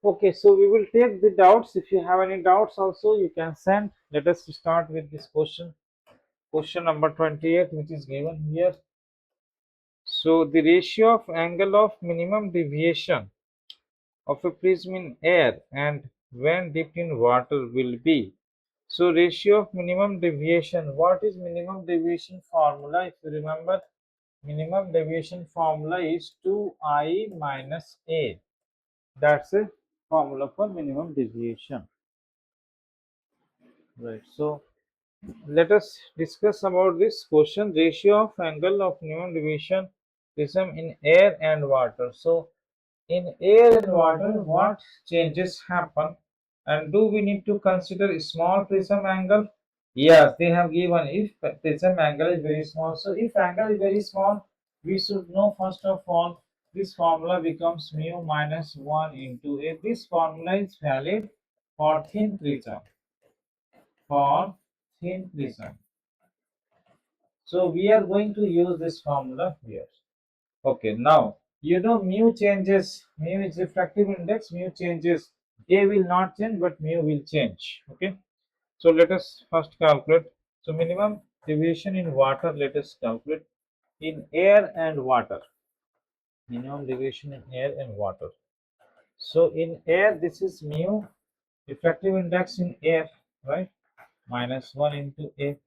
Okay, so we will take the doubts. If you have any doubts also, you can send. Let us start with this question. Question number 28, which is given here. So the ratio of angle of minimum deviation of a prism in air and when dipped in water will be. So ratio of minimum deviation. What is minimum deviation formula? If you remember, minimum deviation formula is 2I minus A. That's a formula for minimum deviation. Right. So let us discuss about this question, ratio of angle of minimum deviation prism in air and water. So in air and water, what changes happen, and do we need to consider a small prism angle? Yes, they have given if prism angle is very small. So if angle is very small, we should know first of all this formula becomes mu minus 1 into a. This formula is valid for thin prism. For thin prism. So we are going to use this formula here. Okay, now you know mu changes, mu is refractive index, mu changes. A will not change, but mu will change. Okay, so let us first calculate. So minimum deviation in water, let us calculate in air and water. Minimum deviation in air and water. So in air, this is mu refractive index in air, right? Minus 1 into A,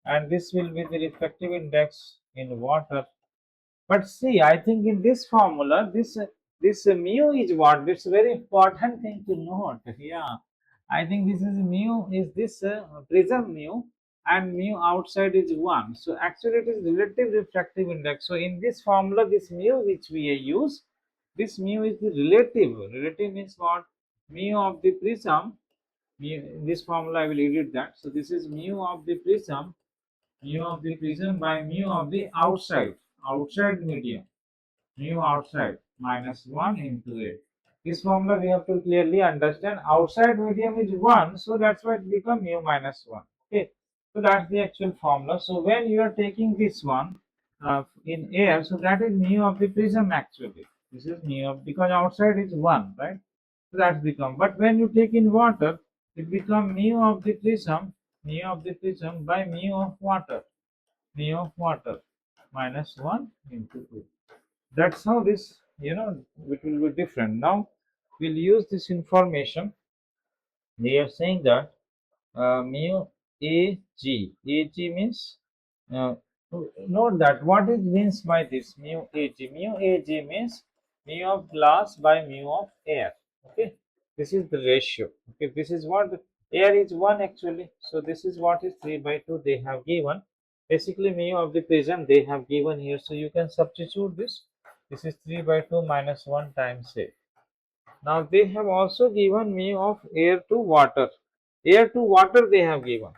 and this will be the refractive index in water. But see, I think in this formula, this mu is what? It's a very important thing to note. Yeah, I think this is mu is this prism mu, and mu outside is 1. So actually it is relative refractive index. So in this formula, this mu which we use, this mu is the relative. Relative means what? Mu of the prism. Mu, in this formula I will edit that. So this is mu of the prism, mu of the prism by mu of the outside medium, mu outside minus 1 into A. This formula we have to clearly understand. Outside medium is 1, so that's why it becomes mu minus 1. Okay, so that's the actual formula. So when you are taking this one in air, so that is mu of the prism actually. This is mu of, because outside is 1, right? So that's become. But when you take in water, it becomes mu of the prism by mu of water, mu of water minus 1 into 2. That's how this, it will be different. Now we'll use this information. They are saying that mu ag means, uh, note that what it means by this mu ag means mu of glass by mu of air. Okay, this is the ratio. Okay, this is what air is 1 actually, so this is what is 3 by 2 they have given. Basically mu of the prism they have given here, so you can substitute this. This is 3 by 2 minus 1 times A. Now they have also given mu of air to water. Air to water they have given.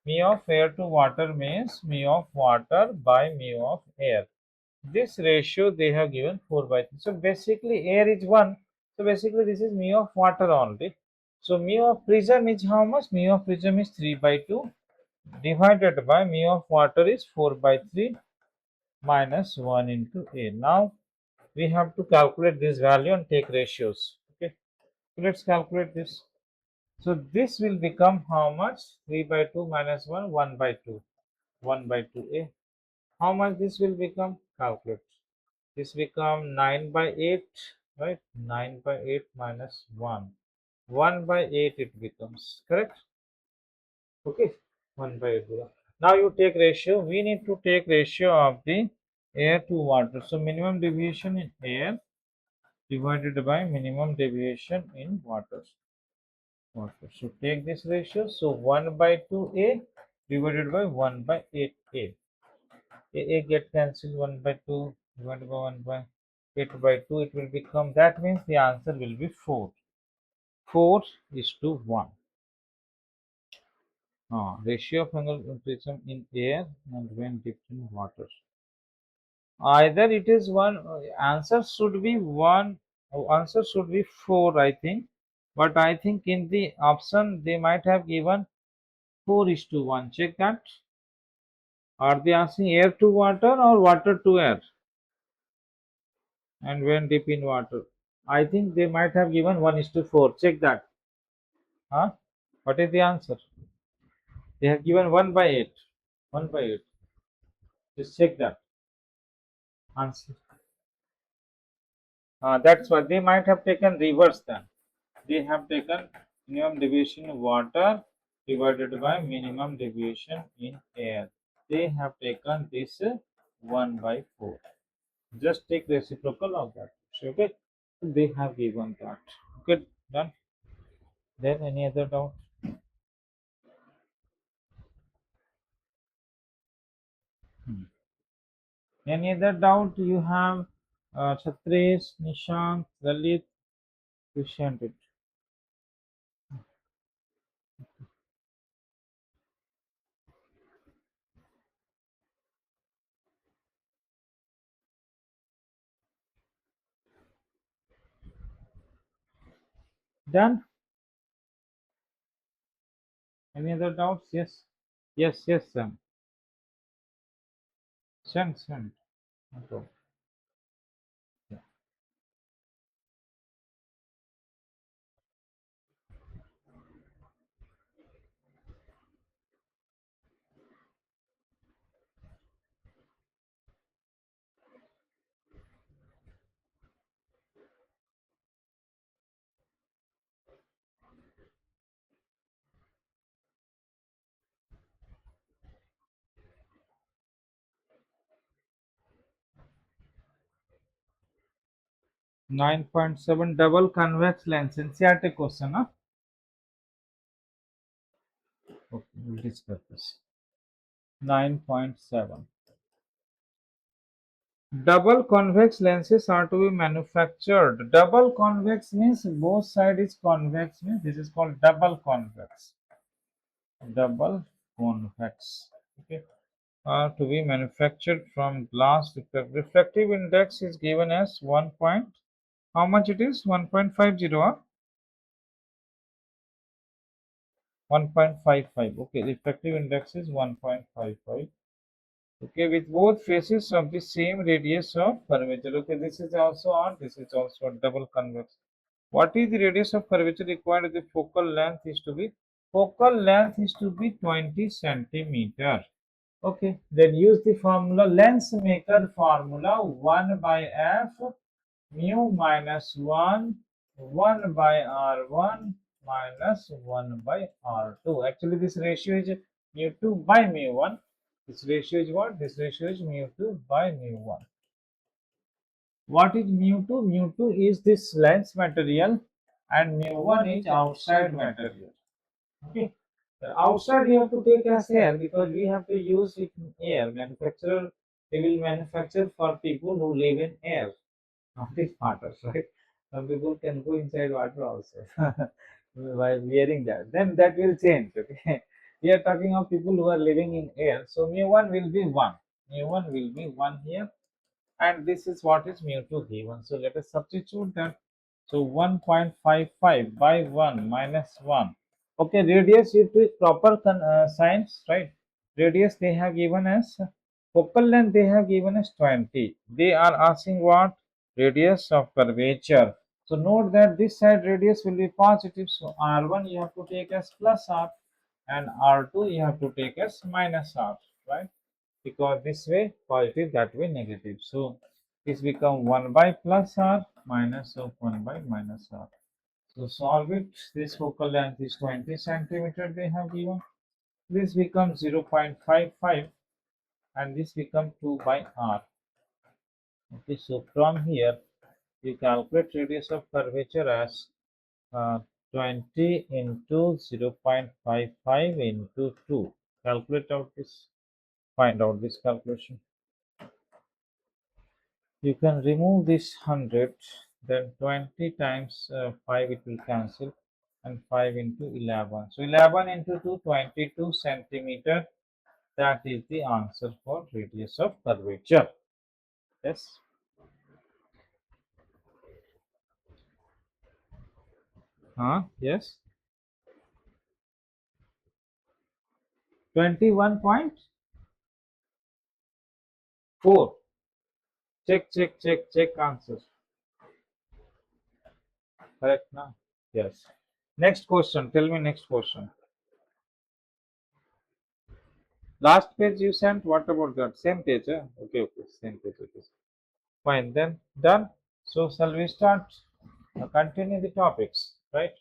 Mu of air to water means mu of water by mu of air. This ratio they have given 4 by 3. So basically air is 1. So basically this is mu of water only. So mu of prism is how much? Mu of prism is 3 by 2 divided by mu of water is 4 by 3 minus 1 into A. Now we have to calculate this value and take ratios. Okay, so let's calculate this. So this will become how much? 3 by 2 minus 1, 1 by 2. 1 by 2A. How much this will become? Calculate. This become 9 by 8, right? 9 by 8 minus 1. 1 by 8 it becomes, correct? Okay, 1 by 8. Now you take ratio. We need to take ratio of the air to water. So minimum deviation in air divided by minimum deviation in water. So take this ratio. So 1 by 2A divided by 1 by 8A. A get cancelled, 1 by 2 divided by 1 by 8 by 2. It will become, that means the answer will be 4. 4 is to 1. Ratio of angle prism in air and when dipped in water. Either it is 1, answer should be 1, answer should be 4, I think. But I think in the option they might have given 4 is to 1. Check that. Are they asking air to water or water to air? And when deep in water? I think they might have given 1:4. Check that. Huh? What is the answer? They have given 1 by 8. 1 by 8. Just check that answer. That's what they might have taken reverse then. They have taken minimum deviation in water divided by minimum deviation in air. They have taken this 1 by 4. Just take reciprocal of that. Okay. They have given that. Okay, done. Then any other doubt? Hmm. Any other doubt you have? Chhatresh, Nishant, Lalit, Dushyant. 'Done? Any other doubts? Yes. Yes, yes, Sam. Send. Okay. Yeah. 9.7 double convex lens. NCERT question, huh? Okay, we'll discuss this. 9.7. Double convex lenses are to be manufactured. Double convex means both side is convex, means this is called double convex. Double convex. Okay. Are to be manufactured from glass. Refractive index is given as 1 point. How much it is? 1.50. 1.55. Okay, refractive index is 1.55. Okay, with both faces of the same radius of curvature. Okay, this is also on, this is also a double convex. What is the radius of curvature required? The focal length is to be 20 centimeter. Okay, then use the formula, lens maker formula, 1 by f mu minus 1 1 by r1 minus 1 by r2. Actually this ratio is mu2 by mu1. This ratio is what? This ratio is mu2 by mu1. What is mu2? Mu2 is this lens material and mu1 is outside material. Okay. The outside you have to take as air because we have to use it in air. Manufacturer, they will manufacture for people who live in air, not in water, right? Some people can go inside water also while wearing that. Then that will change. Okay. We are talking of people who are living in air. So mu1 will be 1. Mu1 will be 1 here, and this is what is mu2 given. So let us substitute that. So 1.55 by 1 minus 1. Okay, radius you take proper signs, right? Radius they have given as, focal length they have given as 20. They are asking what? Radius of curvature. So note that this side radius will be positive. So R1 you have to take as plus R, and R2 you have to take as minus R, right? Because this way positive, that way negative. So this become 1 by plus R minus of 1 by minus R. So solve it. This focal length is 20 centimeter they have given. This becomes 0.55 and this becomes 2 by R. Okay, so from here you calculate radius of curvature as 20 into 0.55 into 2. Calculate out this, find out this calculation. You can remove this 100, then 20 times 5 it will cancel, and 5 into 11. So 11 into 2, 22 centimeter. That is the answer for radius of curvature. Yes. Yes. 21.4. Check answer. Correct now? Yes. Next question. Tell me next question. Last page you sent. What about that? Same page, eh? Okay, okay. Same page. Okay. Fine. Then done. So shall we start? Continue the topics, right?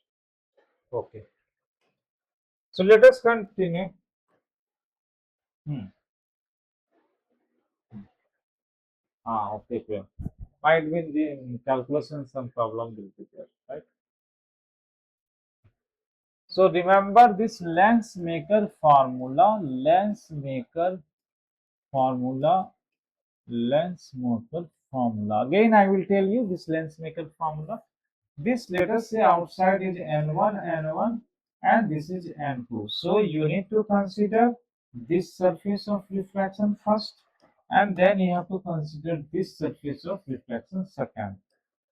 Okay. So let us continue. Hmm. Okay, okay. Might be the calculation some problem will be there, right? So remember this lens maker formula, lens maker formula. Again, I will tell you this lens maker formula. This, let us say, outside is N1, and this is N2. So you need to consider this surface of reflection first, and then you have to consider this surface of reflection second.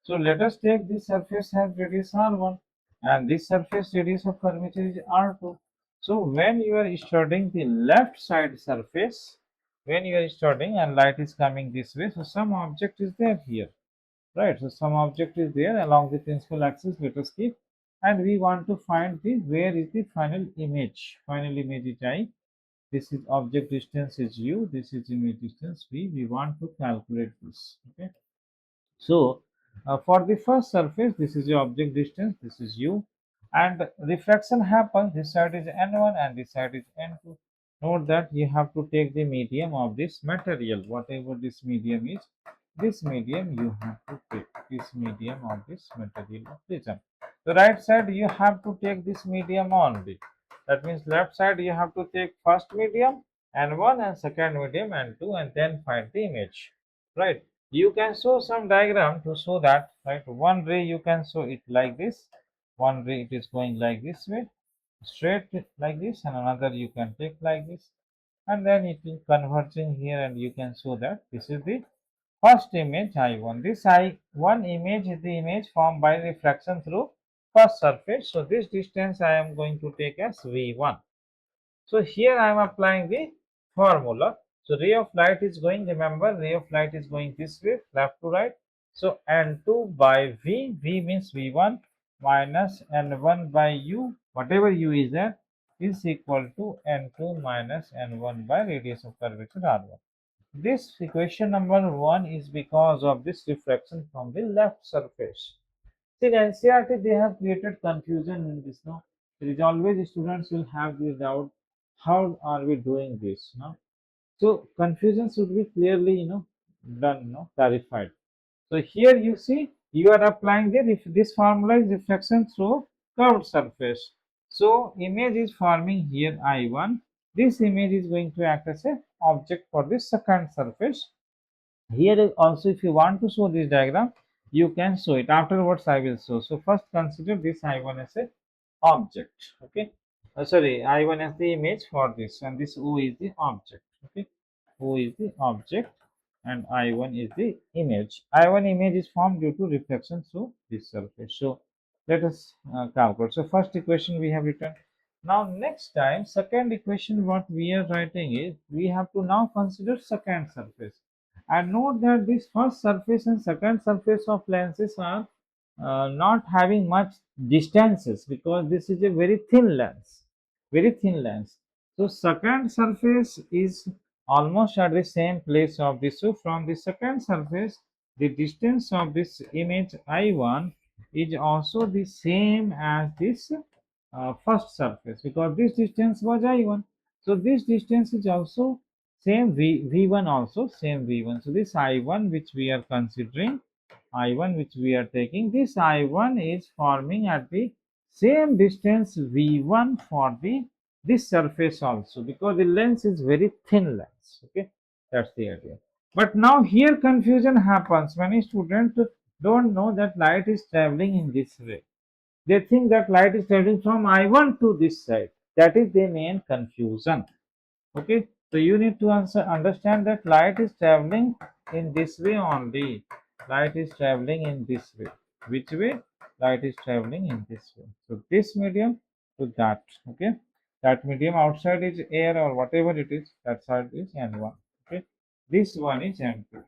So let us take this surface has radius R1 and this surface radius of curvature is R2. So when you are studying the left side surface, when you are studying and light is coming this way, so some object is there here, right? So some object is there along the principal axis, let us keep, and we want to find the where is the final image. Final image is I. This is object distance is U. This is image distance V. We want to calculate this. Okay. So, for the first surface, this is the object distance, this is u, and refraction happens. This side is n1 and this side is n2. Note that you have to take the medium of this material, whatever this medium is. This medium you have to take this medium of this material of prism. The right side you have to take this medium only. That means left side you have to take first medium n1 and second medium n2 and then find the image, right? You can show some diagram to show that, right? One ray you can show it like this, one ray it is going like this way, straight like this, and another you can take like this, and then it is converging here, and you can show that this is the first image I1. This I1 image is the image formed by refraction through first surface. So this distance I am going to take as V1. So here I am applying the formula. So ray of light is going, remember, ray of light is going this way, left to right. So N2 by V, V means V1 minus N1 by U, whatever U is there, is equal to N2 minus N1 by radius of curvature R1. This equation number 1 is because of this reflection from the left surface. See, in NCRT, they have created confusion in this. No, there is always students will have this doubt. How are we doing this? No, so confusion should be clearly, done, clarified. So here you see you are applying this formula is reflection through curved surface. So image is forming here I1. This image is going to act as a object for the second surface. Here also, if you want to show this diagram, you can show it. Afterwards, I will show. So first consider this I1 as a object. Okay. Sorry, I1 as the image for this, and this O is the object. Okay. O is the object, and I1 is the image. I1 image is formed due to reflection through this surface. So let us calculate. So first equation we have written. Now next time, second equation what we are writing is we have to now consider second surface. And note that this first surface and second surface of lenses are not having much distances because this is a very thin lens, very thin lens. So second surface is almost at the same place of this. So from the second surface, the distance of this image I1 is also the same as this first surface because this distance was I1. So this distance is also same V1 also same V1. So this I1 which we are considering, I1 which we are taking, this I1 is forming at the same distance V1 for the this surface also because the lens is very thin lens. Okay, that's the idea. But now here confusion happens. Many students don't know that light is traveling in this way. They think that light is traveling from I1 to this side. That is the main confusion. Okay, so you need to understand that light is traveling in this way only. Light is traveling in this way. Which way? Light is traveling in this way. So this medium to that. Okay, that medium outside is air or whatever it is. That side is N1. Okay, this one is N2.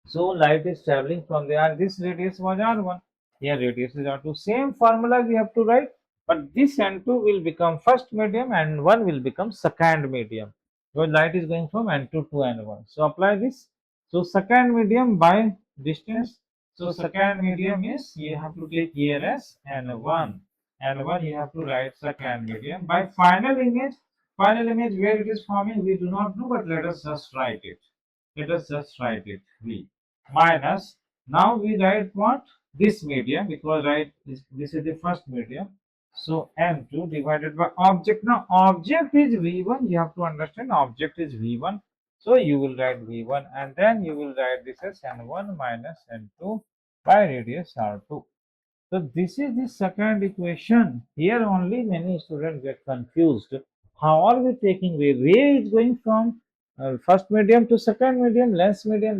So light is traveling from there, and this radius was R1. here radius is R2. Same formula we have to write, but this N2 will become first medium and 1 will become second medium. Because light is going from N2 to N1. So apply this. So second medium by distance. So second medium is you have to take here as N1. N1 you have to write second medium. By final image where it is forming we do not know, but let us just write it. Let us just write it. V minus. Now we write what? This medium, because this is the first medium. So N2 divided by object. Now object is V1. You have to understand object is V1. So you will write V1 and then you will write this as N1 minus N2 by radius R2. So this is the second equation. Here only many students get confused. How are we taking ray? Ray is going from first medium to second medium,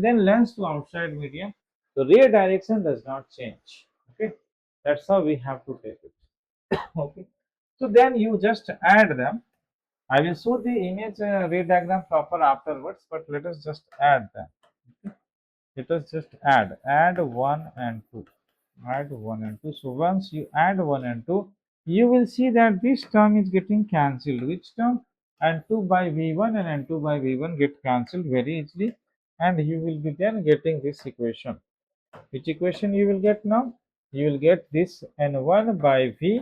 then lens to outside medium. So ray direction does not change. Okay, that's how we have to take it. Okay, so then you just add them. I will show the image ray diagram proper afterwards, but let us just add them. Let us just add 1 and 2, add 1 and 2. So once you add 1 and 2, you will see that this term is getting cancelled. Which term? N2 by V1 and N2 by V1 get cancelled very easily, and you will be then getting this equation. Which equation you will get now? You will get this N1 by V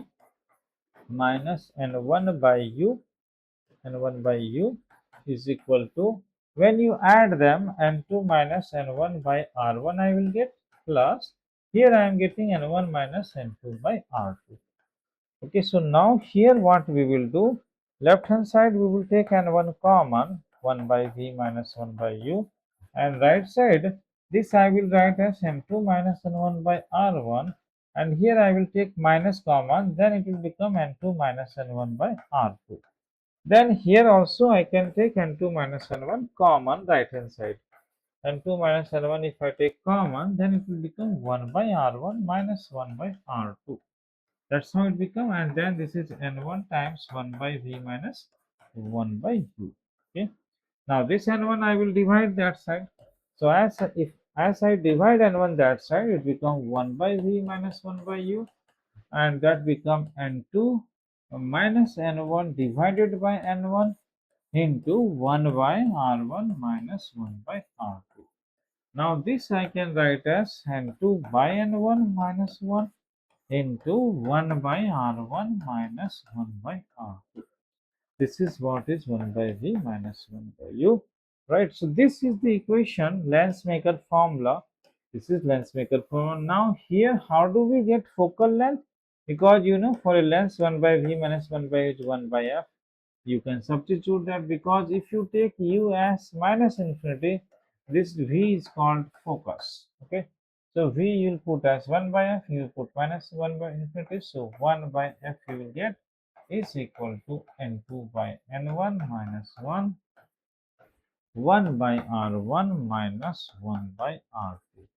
minus N1 by U, N1 by U is equal to, when you add them, N2 minus N1 by R1 I will get, plus here I am getting N1 minus N2 by R2. Okay, so now here what we will do, left hand side we will take N1 common, 1 by V minus 1 by U, and right side this I will write as N2 minus N1 by R1, and here I will take minus common, then it will become N2 minus N1 by R2. Then here also I can take N2 minus N1 common right hand side. N2 minus N1 if I take common, then it will become 1 by R1 minus 1 by R2. That's how it become, and then this is N1 times 1 by V minus 1 by U. Okay. Now this N1 I will divide that side. So as I divide N1 that side, it becomes 1 by V minus 1 by U, and that become N2 minus N1 divided by N1 into 1 by R1 minus 1 by R2. Now this I can write as N2 by N1 minus 1 into 1 by R1 minus 1 by R2. This is what is 1 by V minus 1 by U. Right, so this is the equation, lens maker formula. This is lens maker formula. Now here how do we get focal length? Because you know for a lens 1 by V minus 1 by U is 1 by F. You can substitute that, because if you take U as minus infinity, this V is called focus. Okay, so V you will put as 1 by F, you will put minus 1 by infinity, so 1 by F you will get is equal to N2 by N1 minus 1 by R1 minus 1 by R2.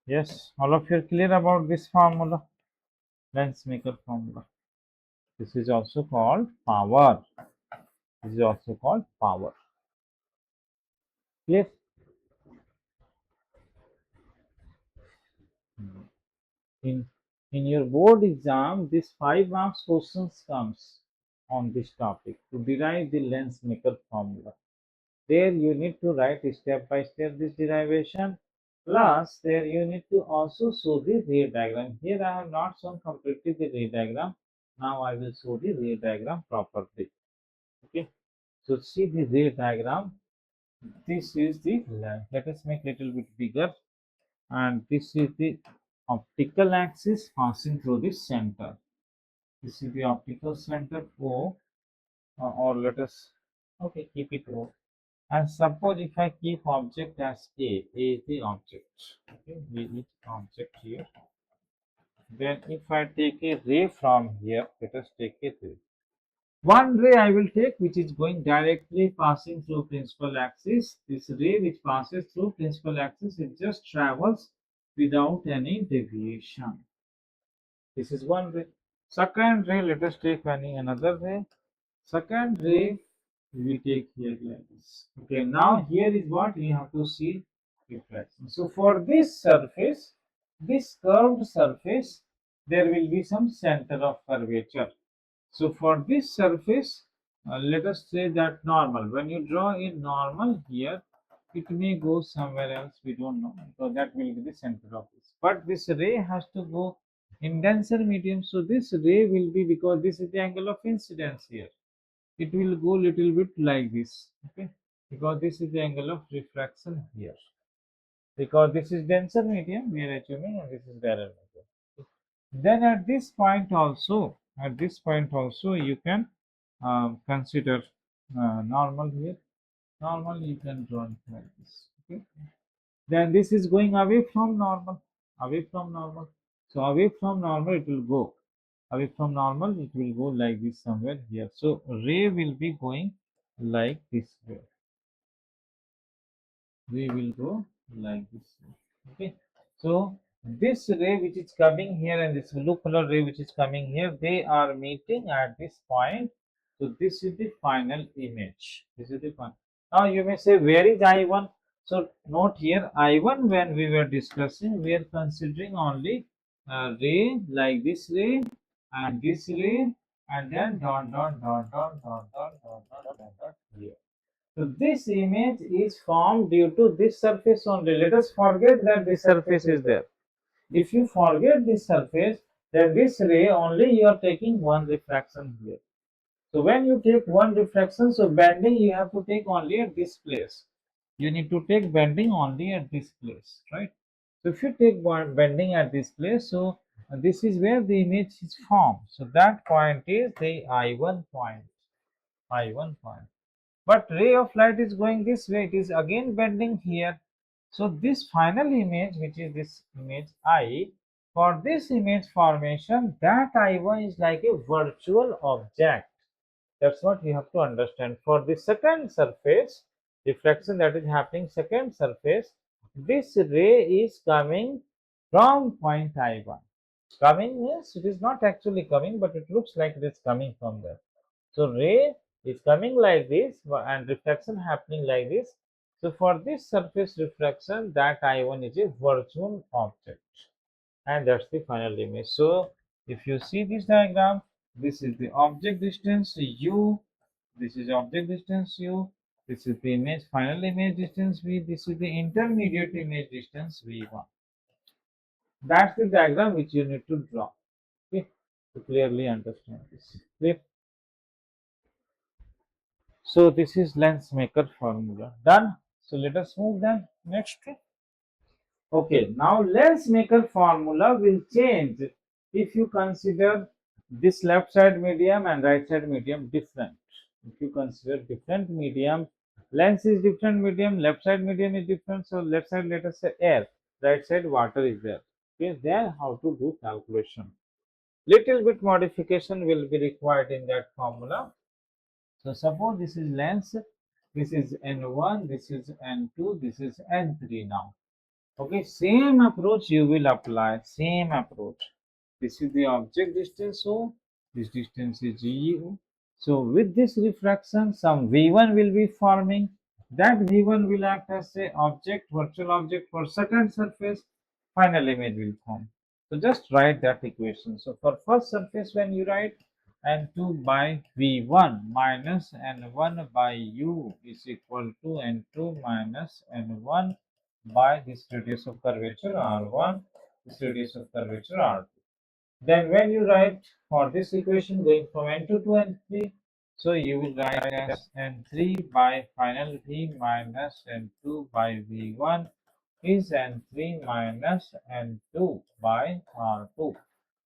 Yes, all of you are clear about this formula, lens maker formula. This is also called power. This is also called power. Clear? In your board exam, this 5 marks questions comes on this topic to derive the lens maker formula. There you need to write step by step this derivation. Plus, there you need to also show the ray diagram. Here I have not shown completely the ray diagram. Now I will show the ray diagram properly. Okay. So see the ray diagram. This is the lens. Let us make little bit bigger. And this is the optical axis passing through the center. This is the optical center O, or let us, okay, keep it O. And suppose if I keep object as A is the object. Okay, A is object here. Then if I take a ray from here, let us take a ray. One ray I will take which is going directly passing through principal axis. This ray which passes through principal axis, it just travels without any deviation. This is one ray. Second ray, let us take another ray. Second ray we take here like this. Okay, now here is what we have to see reflection. So for this surface, this curved surface, there will be some center of curvature. So for this surface, let us say that normal. When you draw a normal here, it may go somewhere else. We don't know. So that will be the center of this. But this ray has to go in denser medium. So this ray will be, because this is the angle of incidence here, it will go little bit like this. Okay, because this is the angle of refraction here. Because this is denser medium, we are assuming, and this is rarer medium. Then at this point also, you can consider normal here. Normal you can draw it like this. Okay. Then this is going away from normal, away from normal. So away from normal it will go. Away from normal it will go like this somewhere here. So ray will be going like this way. Ray will go like this way. Okay. So this ray which is coming here and this blue color ray which is coming here, they are meeting at this point. So this is the final image. This is the final. Now you may say, where is I1? So note here, I1, when we were discussing, we are considering only ray like this ray and this ray, and then dot dot dot dot dot dot dot dot dot dot here. So this image is formed due to this surface only. Let us forget that this surface is there. If you forget this surface, then this ray only you are taking one refraction here. So when you take one refraction, so bending you have to take only at this place. You need to take bending only at this place, right? So if you take one bending at this place, so this is where the image is formed. So that point is the I1 point. I1 point. But ray of light is going this way, it is again bending here. So this final image, which is this image I, for this image formation, that I1 is like a virtual object. That's what you have to understand. For the second surface, reflection that is happening second surface, this ray is coming from point I1. Coming means it is not actually coming, but it looks like it is coming from there. So ray is coming like this and reflection happening like this. So for this surface reflection, that I1 is a virtual object, and that's the final image. So if you see this diagram, this is the object distance u, this is object distance u, this is the image final image distance v, this is the intermediate image distance v1. That's the diagram which you need to draw, okay, to clearly understand this. Clear? So this is lens maker formula done. So let us move then next. Okay, now lens maker formula will change if you consider this left side medium and right side medium different. If you consider different medium, lens is different medium, left side medium is different. So left side, let us say air, right side water is there. Okay, then how to do calculation. Little bit modification will be required in that formula. So suppose this is lens, this is N1, this is N2, this is N3 now. Okay, same approach you will apply, same approach. This is the object distance O, this distance is GU. So with this refraction, some V1 will be forming. That V1 will act as a object, virtual object for second surface, final image will form. So just write that equation. So for first surface, when you write N2 by V1 minus N1 by U is equal to N2 minus N1 by this radius of curvature R1, this radius of curvature R2. Then when you write for this equation going from N2 to N3, so you will write as N3 by final V minus N2 by V1 is N3 minus N2 by R2.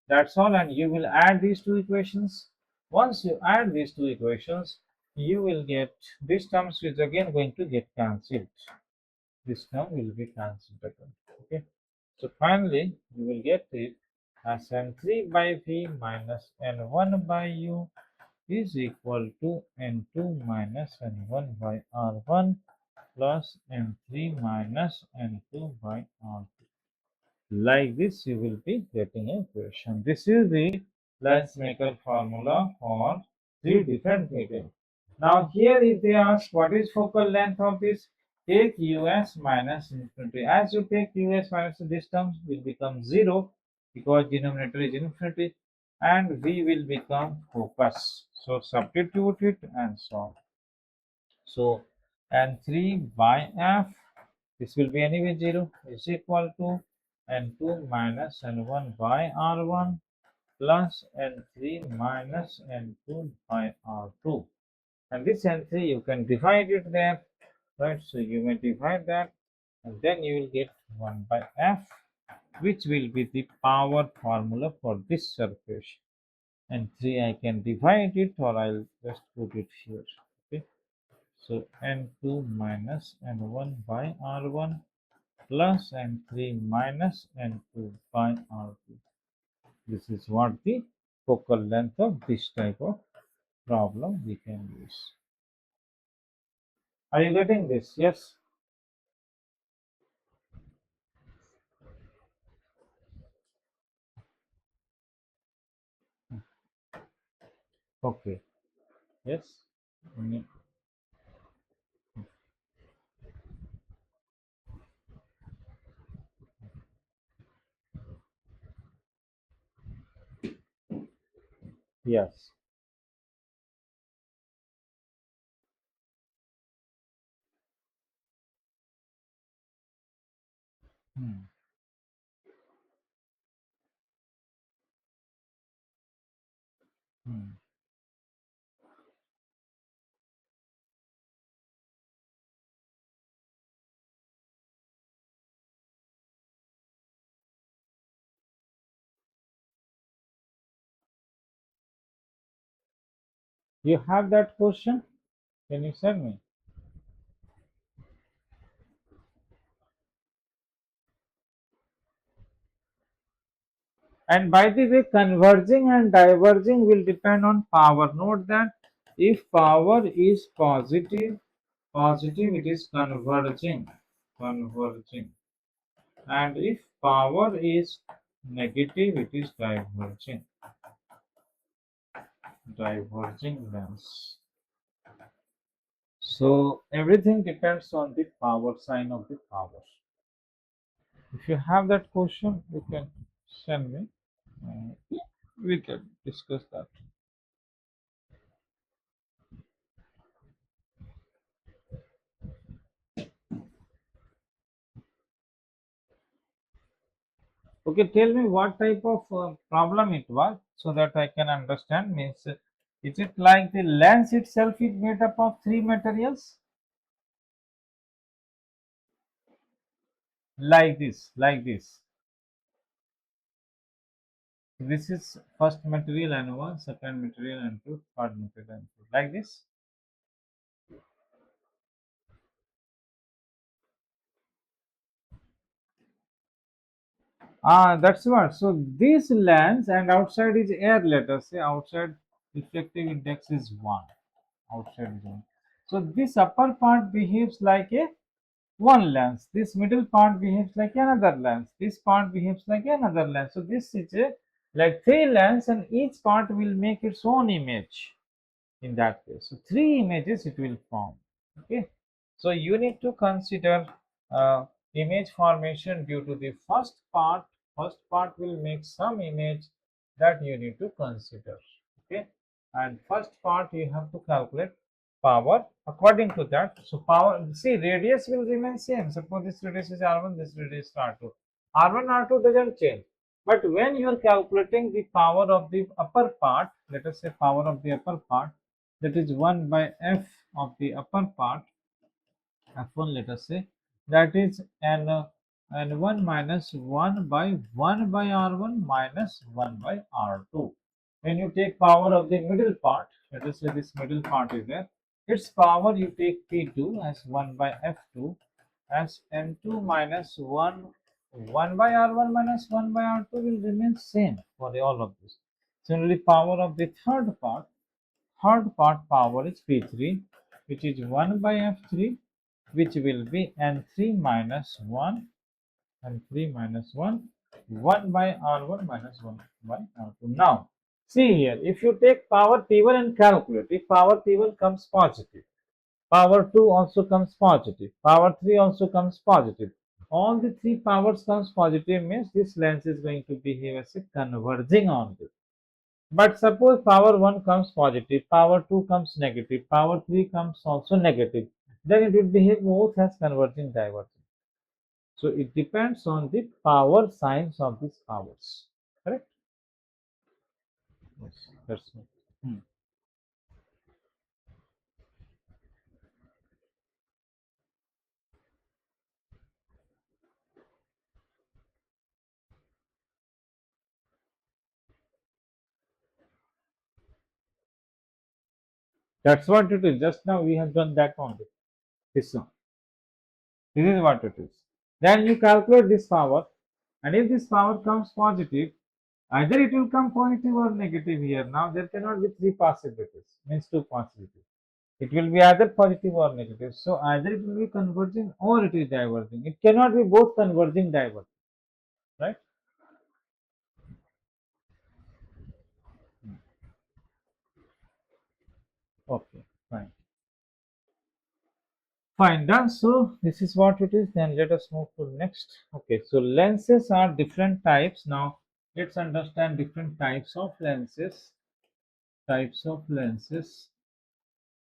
That's all, and you will add these two equations. Once you add these two equations, you will get this terms is again going to get cancelled. This term will be cancelled again. Okay. So finally, you will get it as N3 by V minus N1 by U is equal to N2 minus N1 by R1 plus N3 minus N2 by R2. Like this, you will be getting a equation. This is the lens maker formula for three different medium. Now here if they ask what is focal length of this, take us minus infinity. As you take us minus, this term will become 0 because denominator is infinity, and v will become focus. So substitute it and solve. So n3 by f, this will be anyway 0, is equal to n2 minus n1 by r1 plus n3 minus n2 by r2. And this n3 you can divide it there, right? So you may divide that, and then you will get 1 by f, which will be the power formula for this surface. And 3 I can divide it, or I'll just put it here. Okay, so n2 minus n1 by r1 plus n3 minus n2 by r2. This is what the focal length of this type of problem we can use. Are you getting this? Yes. Okay. Yes. Yes. Hmm. Hmm. You have that question? Can you send me? And by the way, converging and diverging will depend on power. Note that if power is positive, it is converging, converging. And if power is negative, it is diverging, diverging lens. So everything depends on the power sign of the power. If you have that question, you can send me. We can discuss that. Okay, tell me what type of problem it was so that I can understand. Means, is it like the lens itself is made up of three materials? Like this, like this. This is first material and one, second material and two, third material and two. Like this. Ah, that's what. So this lens and outside is air. Let us say outside reflective index is 1. Outside is 1. So this upper part behaves like a one lens. This middle part behaves like another lens. This part behaves like another lens. So this is a like three lenses, and each part will make its own image in that case. So three images it will form. Okay. So you need to consider image formation due to the first part. First part will make some image that you need to consider. Okay. And first part you have to calculate power according to that. So power, see, radius will remain same. Suppose this radius is r1, this radius is r2. R1, R2 doesn't change. But when you are calculating the power of the upper part, let us say power of the upper part, that is 1 by f of the upper part, f1, let us say, that is n1 minus 1 by 1 by r1 minus 1 by r2. When you take power of the middle part, let us say this middle part is there, its power you take p2 as 1 by f2 as n2 minus 1, 1 by r1 minus 1 by r2 will remain same for all of this. Similarly, power of the third part power is P3, which is 1 by F3, which will be N3 minus 1, N3 minus 1, 1 by R1 minus 1 by R2. Now, see here, if you take power P1 and calculate, if power P1 comes positive, Power 2 also comes positive. Power 3 also comes positive. All the three powers comes positive means this lens is going to behave as a converging on this. But suppose power 1 comes positive, power 2 comes negative, power 3 comes also negative, then it will behave both as converging diverging. So it depends on the power signs of these powers. Correct? Yes, that's it. Hmm. That's what it is. Just now we have done that only. This one. This is what it is. Then you calculate this power, and if this power comes positive, either it will come positive or negative here. Now there cannot be three possibilities, means two possibilities. It will be either positive or negative. So either it will be converging or it is diverging. It cannot be both converging diverging, right? Okay, fine. Fine, done. So this is what it is. Then let us move to next. Okay, so lenses are different types. Now let's understand different types of lenses. Types of lenses.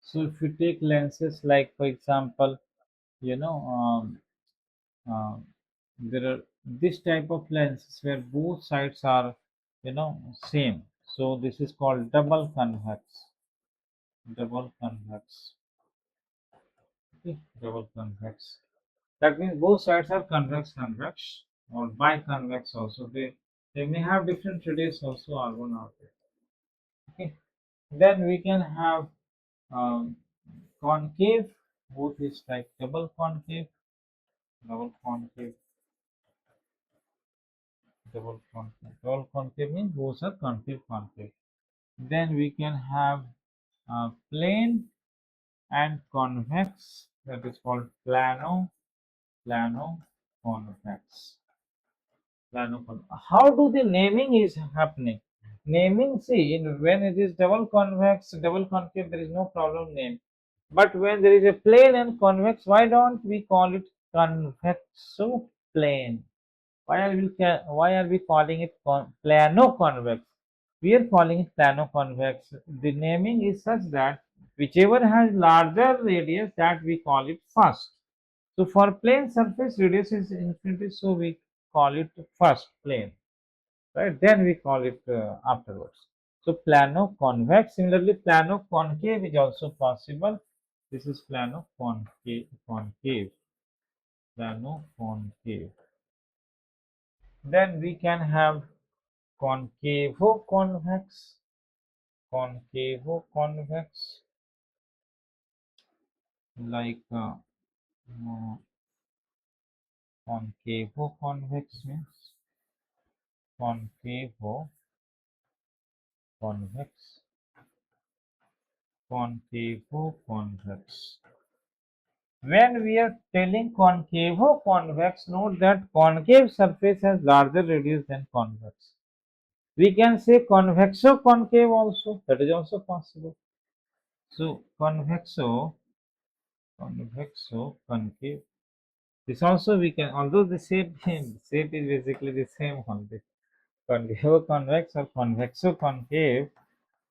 So if you take lenses like, for example, you know, um, there are this type of lenses where both sides are, same. So this is called double convex. Double convex. Okay, double convex. That means both sides are convex convex or biconvex also. They may have different radius also R1 R2. Okay. Then we can have um, concave, both is like double concave, double concave. Double concave means both are concave concave. Then we can have plane and convex, that is called plano convex. How do the naming is happening? Naming, see, when it is double convex, double concave, there is no problem name. But when there is a plane and convex, why don't we call it convexo plane? Why are we calling it plano convex? We are calling it plano convex. The naming is such that whichever has larger radius, that we call it first. So for plane surface, radius is infinity, so we call it first plane, right? Then we call it afterwards. So plano convex. Similarly, plano concave is also possible. This is plano plano concave. Then we can have concavo convex, concavo convex, like concavo convex means concavo convex, concavo convex. When we are telling concavo convex, note that concave surface has larger radius than convex. We can say convexo concave also, that is also possible. So convexo concave. This also we can, although the shape is basically the same only. Concavo convex or convexo concave,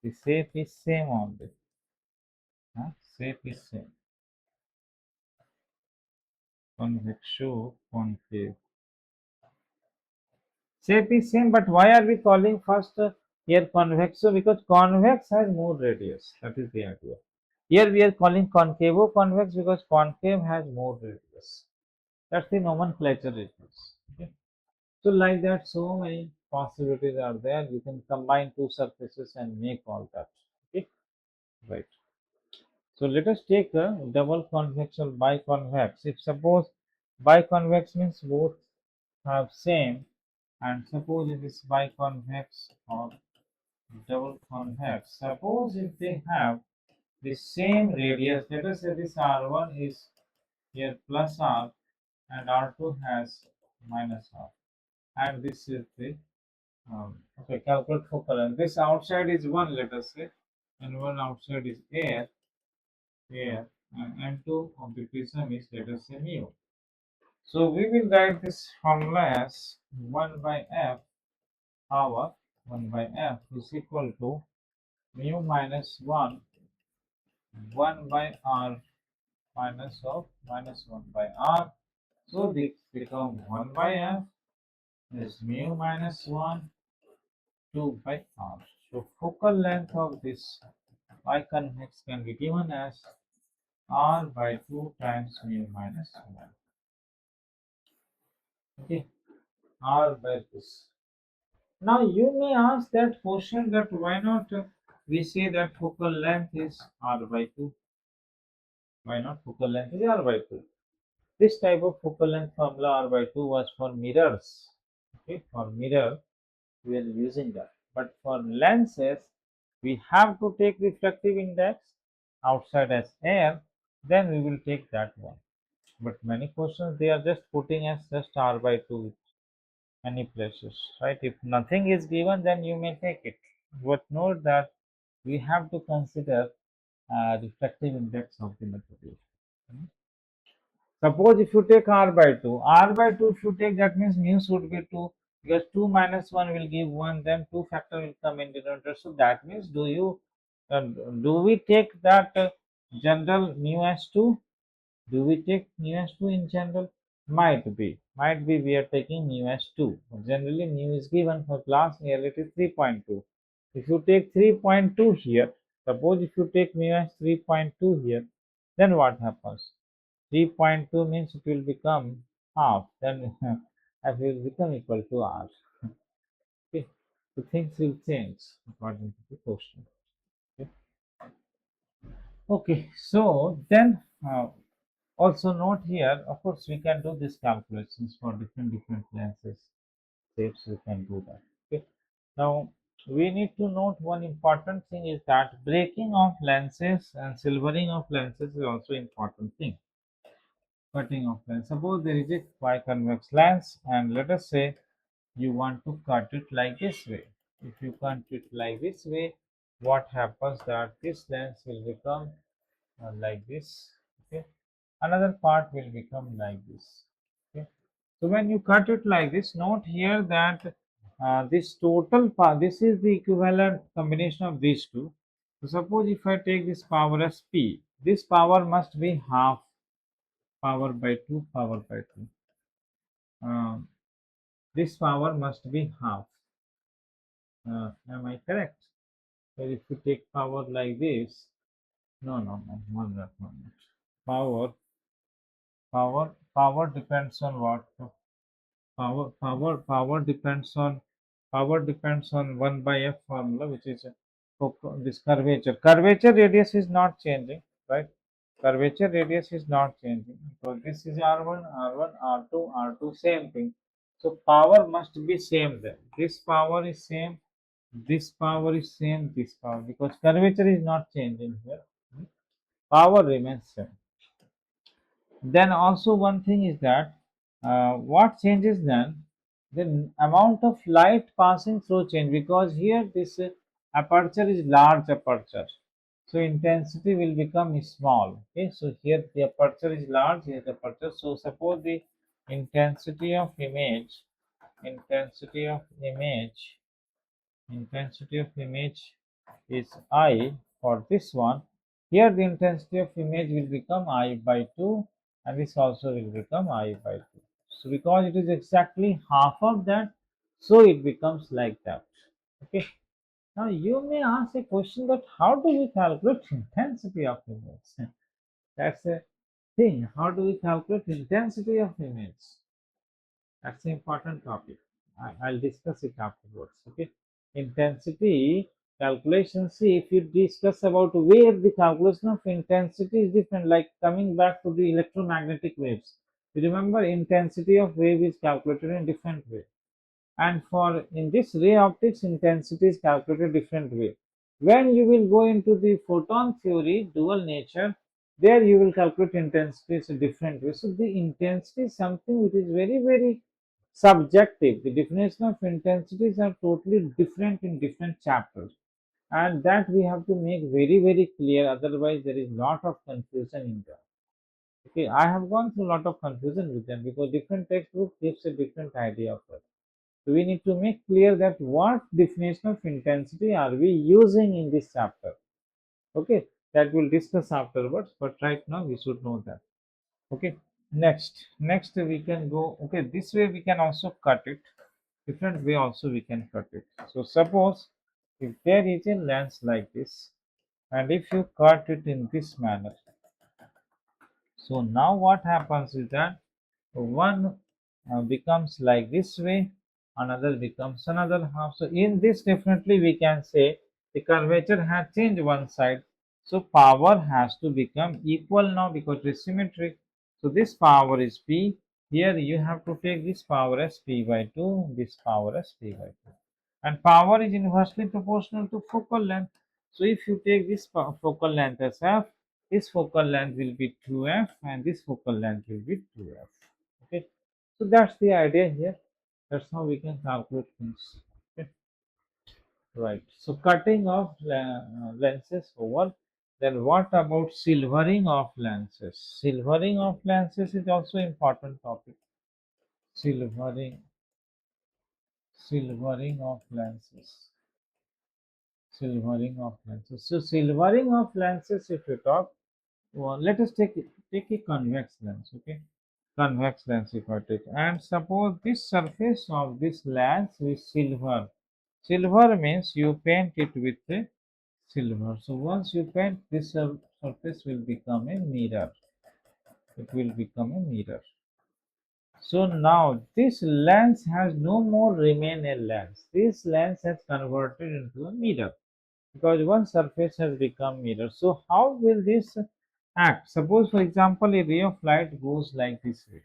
the shape is same only. Shape is same. Convexo concave. Shape is same, but why are we calling first here convexo? Because convex has more radius. That is the idea. Here we are calling concavo convex because concave has more radius. That's the nomenclature it is. Okay. So like that, so many possibilities are there. You can combine two surfaces and make all that. Okay, right. So let us take a double convex or biconvex. If suppose biconvex means both have same, and suppose it is biconvex or double convex. Suppose if they have the same radius, let us say this R1 is here plus R and R2 has minus R, and this is the okay, calculate focal length. This outside is 1, let us say, and one outside is air. and n2 of the prism is, let us say, mu. So we will write this formula as 1 by f power 1 by f is equal to mu minus 1 by r minus 1 by r. So this becomes 1 by f is mu minus 1 2 by r. So focal length of this biconvex can be given as r by 2 times mu minus 1. Okay, r by this. Now you may ask that question that why not we say that focal length is r by 2. Why not focal length is r by 2? This type of focal length formula r by 2 was for mirrors. Okay, for mirror we are using that. But for lenses, we have to take refractive index outside as air, then we will take that one. But many questions they are just putting as just r by 2 any places, right? If nothing is given, then you may take it. But note that we have to consider refractive index of the material. Suppose if you take r by 2 if you take, that means mu should be 2, because 2 minus 1 will give 1, then 2 factor will come in denominator. So that means do we take that general mu as 2? Do we take mu as 2 in general? Might be we are taking mu as 2. Generally mu is given for class reality 3.2. If you take 3.2 here, suppose if you take mu as 3.2 here, then what happens? 3.2 means it will become half, then f will become equal to r. Okay, so things will change according to the question. Okay, okay. So then also note here, of course, we can do these calculations for different lenses shapes. We can do that. Okay, now we need to note one important thing is that breaking of lenses and silvering of lenses is also important thing. Cutting of lens. Suppose there is a biconvex lens, and let us say you want to cut it like this way. If you cut it like this way, what happens that this lens will become like this. Okay, another part will become like this. Okay, so when you cut it like this, note here that this total part, this is the equivalent combination of these two. So suppose if I take this power as p, this power must be half power by 2 power by 2. Um, this power must be half. Am I correct? So if you take power like this, no, one not, one not. Power depends on what? Power depends on 1 by f formula, which is this curvature. Curvature radius is not changing, right? Curvature radius is not changing. So this is R1, R1, R2, R2, same thing. So power must be same there. This power is same, this power is same, this power, because curvature is not changing here. Power remains same. Then also one thing is that what changes then, the amount of light passing through change, because here this aperture is large aperture, so intensity will become small. Okay, so here the aperture is large, here the aperture. So suppose the intensity of image intensity of image intensity of image is I for this one. Here the intensity of image will become I by 2, and this also will become I by 2. So because it is exactly half of that, so it becomes like that. Okay. Now you may ask a question that how do we calculate intensity of image? That's a thing. How do we calculate intensity of image? That's an important topic. I'll discuss it afterwards. Okay. Intensity calculation. See, if you discuss about where the calculation of intensity is different, like coming back to the electromagnetic waves. You remember intensity of wave is calculated in different way, and for in this ray optics intensity is calculated different way. When you will go into the photon theory dual nature, there you will calculate intensity is a different way. So the intensity is something which is very subjective. The definition of intensities are totally different in different chapters, and that we have to make very clear, otherwise there is lot of confusion in that. Okay, I have gone through a lot of confusion with them because different textbook gives a different idea of it. So we need to make clear that what definition of intensity are we using in this chapter. Okay, that we'll discuss afterwards, but right now we should know that. Okay, next we can go. Okay, this way we can also cut it. Different way also we can cut it. So suppose if there is a lens like this, and if you cut it in this manner, so now what happens is that one becomes like this way, another becomes another half. So in this definitely we can say the curvature has changed one side. So power has to become equal now because it is symmetric. So this power is P. Here you have to take this power as P by 2, this power as P by 2. And power is inversely proportional to focal length. So if you take this focal length as F, this focal length will be 2F and this focal length will be 2F. Okay, so that's the idea here. That's how we can calculate things. Okay, right. So cutting of lenses over. Then what about silvering of lenses? Silvering of lenses is also important topic. Silvering, silvering of lenses. Silvering of lenses. So silvering of lenses, if you talk, well, let us take a convex lens. Okay, convex lens if I take, and suppose this surface of this lens is silver. Silver means you paint it with a silver. So once you paint this surface will become a mirror. It will become a mirror. So now this lens has no more remain a lens. This lens has converted into a mirror because one surface has become mirror. So how will this act? Suppose for example a ray of light goes like this way.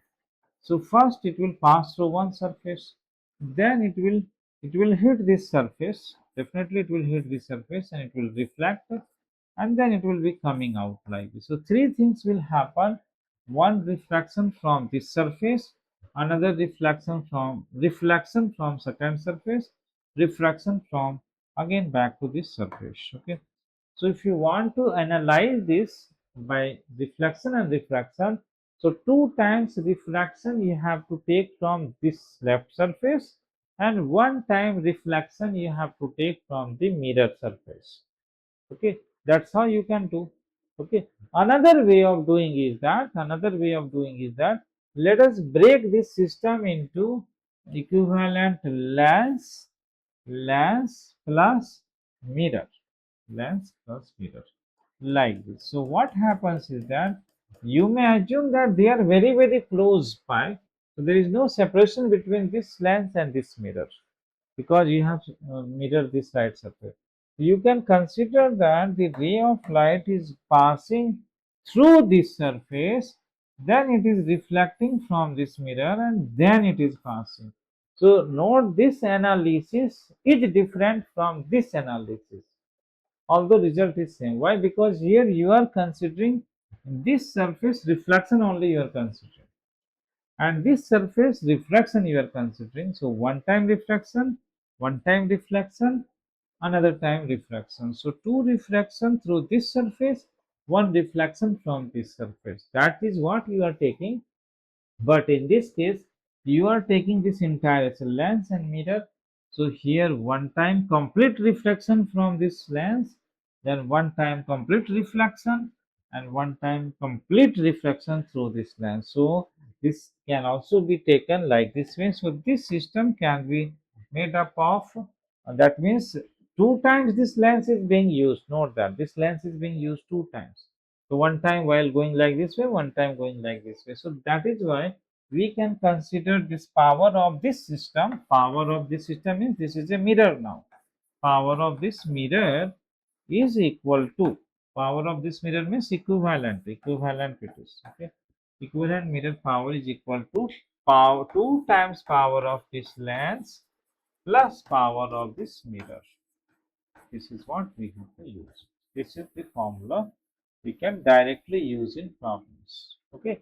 So first it will pass through one surface, then it will hit this surface. Definitely it will hit this surface and it will reflect, and then it will be coming out like this. So three things will happen: one reflection from this surface, another reflection from second surface, refraction from again back to this surface. Okay, so if you want to analyze this by reflection and refraction, so two times refraction you have to take from this left surface and one time reflection you have to take from the mirror surface. Okay, that's how you can do. Okay, another way of doing is that let us break this system into equivalent lens plus mirror, lens plus mirror, like this. So what happens is that you may assume that they are very close by, so there is no separation between this lens and this mirror because you have mirror this light surface. You can consider that the ray of light is passing through this surface, then it is reflecting from this mirror, and then it is passing. So note this analysis is different from this analysis, although result is same. Why? Because here you are considering this surface reflection only you are considering, and this surface refraction you are considering. So one time reflection, another time refraction. So two refraction through this surface, one reflection from this surface. That is what you are taking, but in this case you are taking this entire lens and mirror. So here one time complete reflection from this lens, then one time complete reflection, and one time complete reflection through this lens. So this can also be taken like this way. So this system can be made up of, that means two times this lens is being used. Note that this lens is being used two times. So one time while going like this way, one time going like this way. So that is why we can consider this power of this system. Power of this system means this is a mirror now. Power of this mirror is equal to, power of this mirror means equivalent it is. Okay, equivalent mirror power is equal to power 2 times power of this lens plus power of this mirror. This is what we have to use. This is the formula we can directly use in problems. Okay.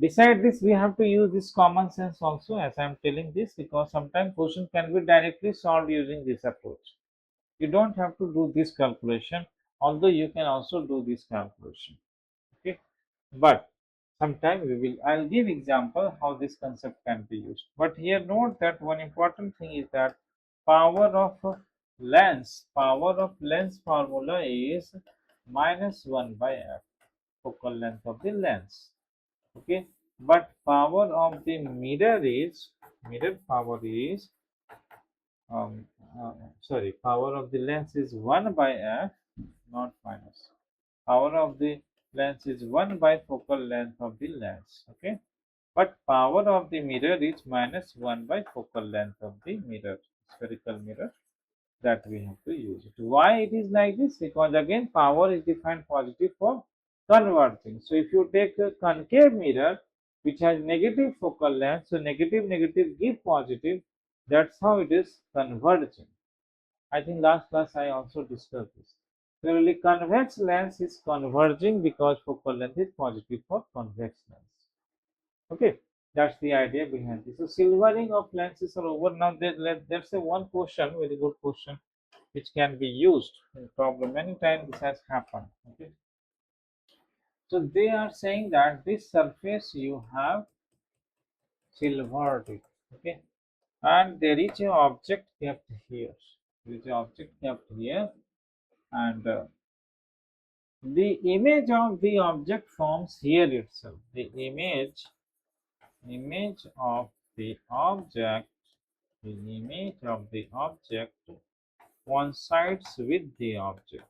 Beside this, we have to use this common sense also, as I am telling this, because sometimes question can be directly solved using this approach. You don't have to do this calculation, although you can also do this calculation. Okay, but sometime I'll give example how this concept can be used. But here note that one important thing is that power of lens formula is minus 1 by f, focal length of the lens. Okay, but power of the mirror power is power of the lens is 1 by f, not minus. Power of the lens is 1 by focal length of the lens. Okay, but power of the mirror is minus 1 by focal length of the mirror, spherical mirror, that we have to use it. Why it is like this? Because again power is defined positive for converging. So if you take a concave mirror which has negative focal length, so negative negative give positive. That's how it is converging. I think last class I also discussed this. Similarly, convex lens is converging because focal length is positive for convex lens. Okay, that's the idea behind this. So silvering of lenses are over now. There's a one question, very good question, which can be used in problem. Many times this has happened. Okay, so they are saying that this surface you have silvered it. Okay, and there is an object kept here. There is an object kept here, and the image of the object forms here itself. The image of the object, the image of the object coincides with the object,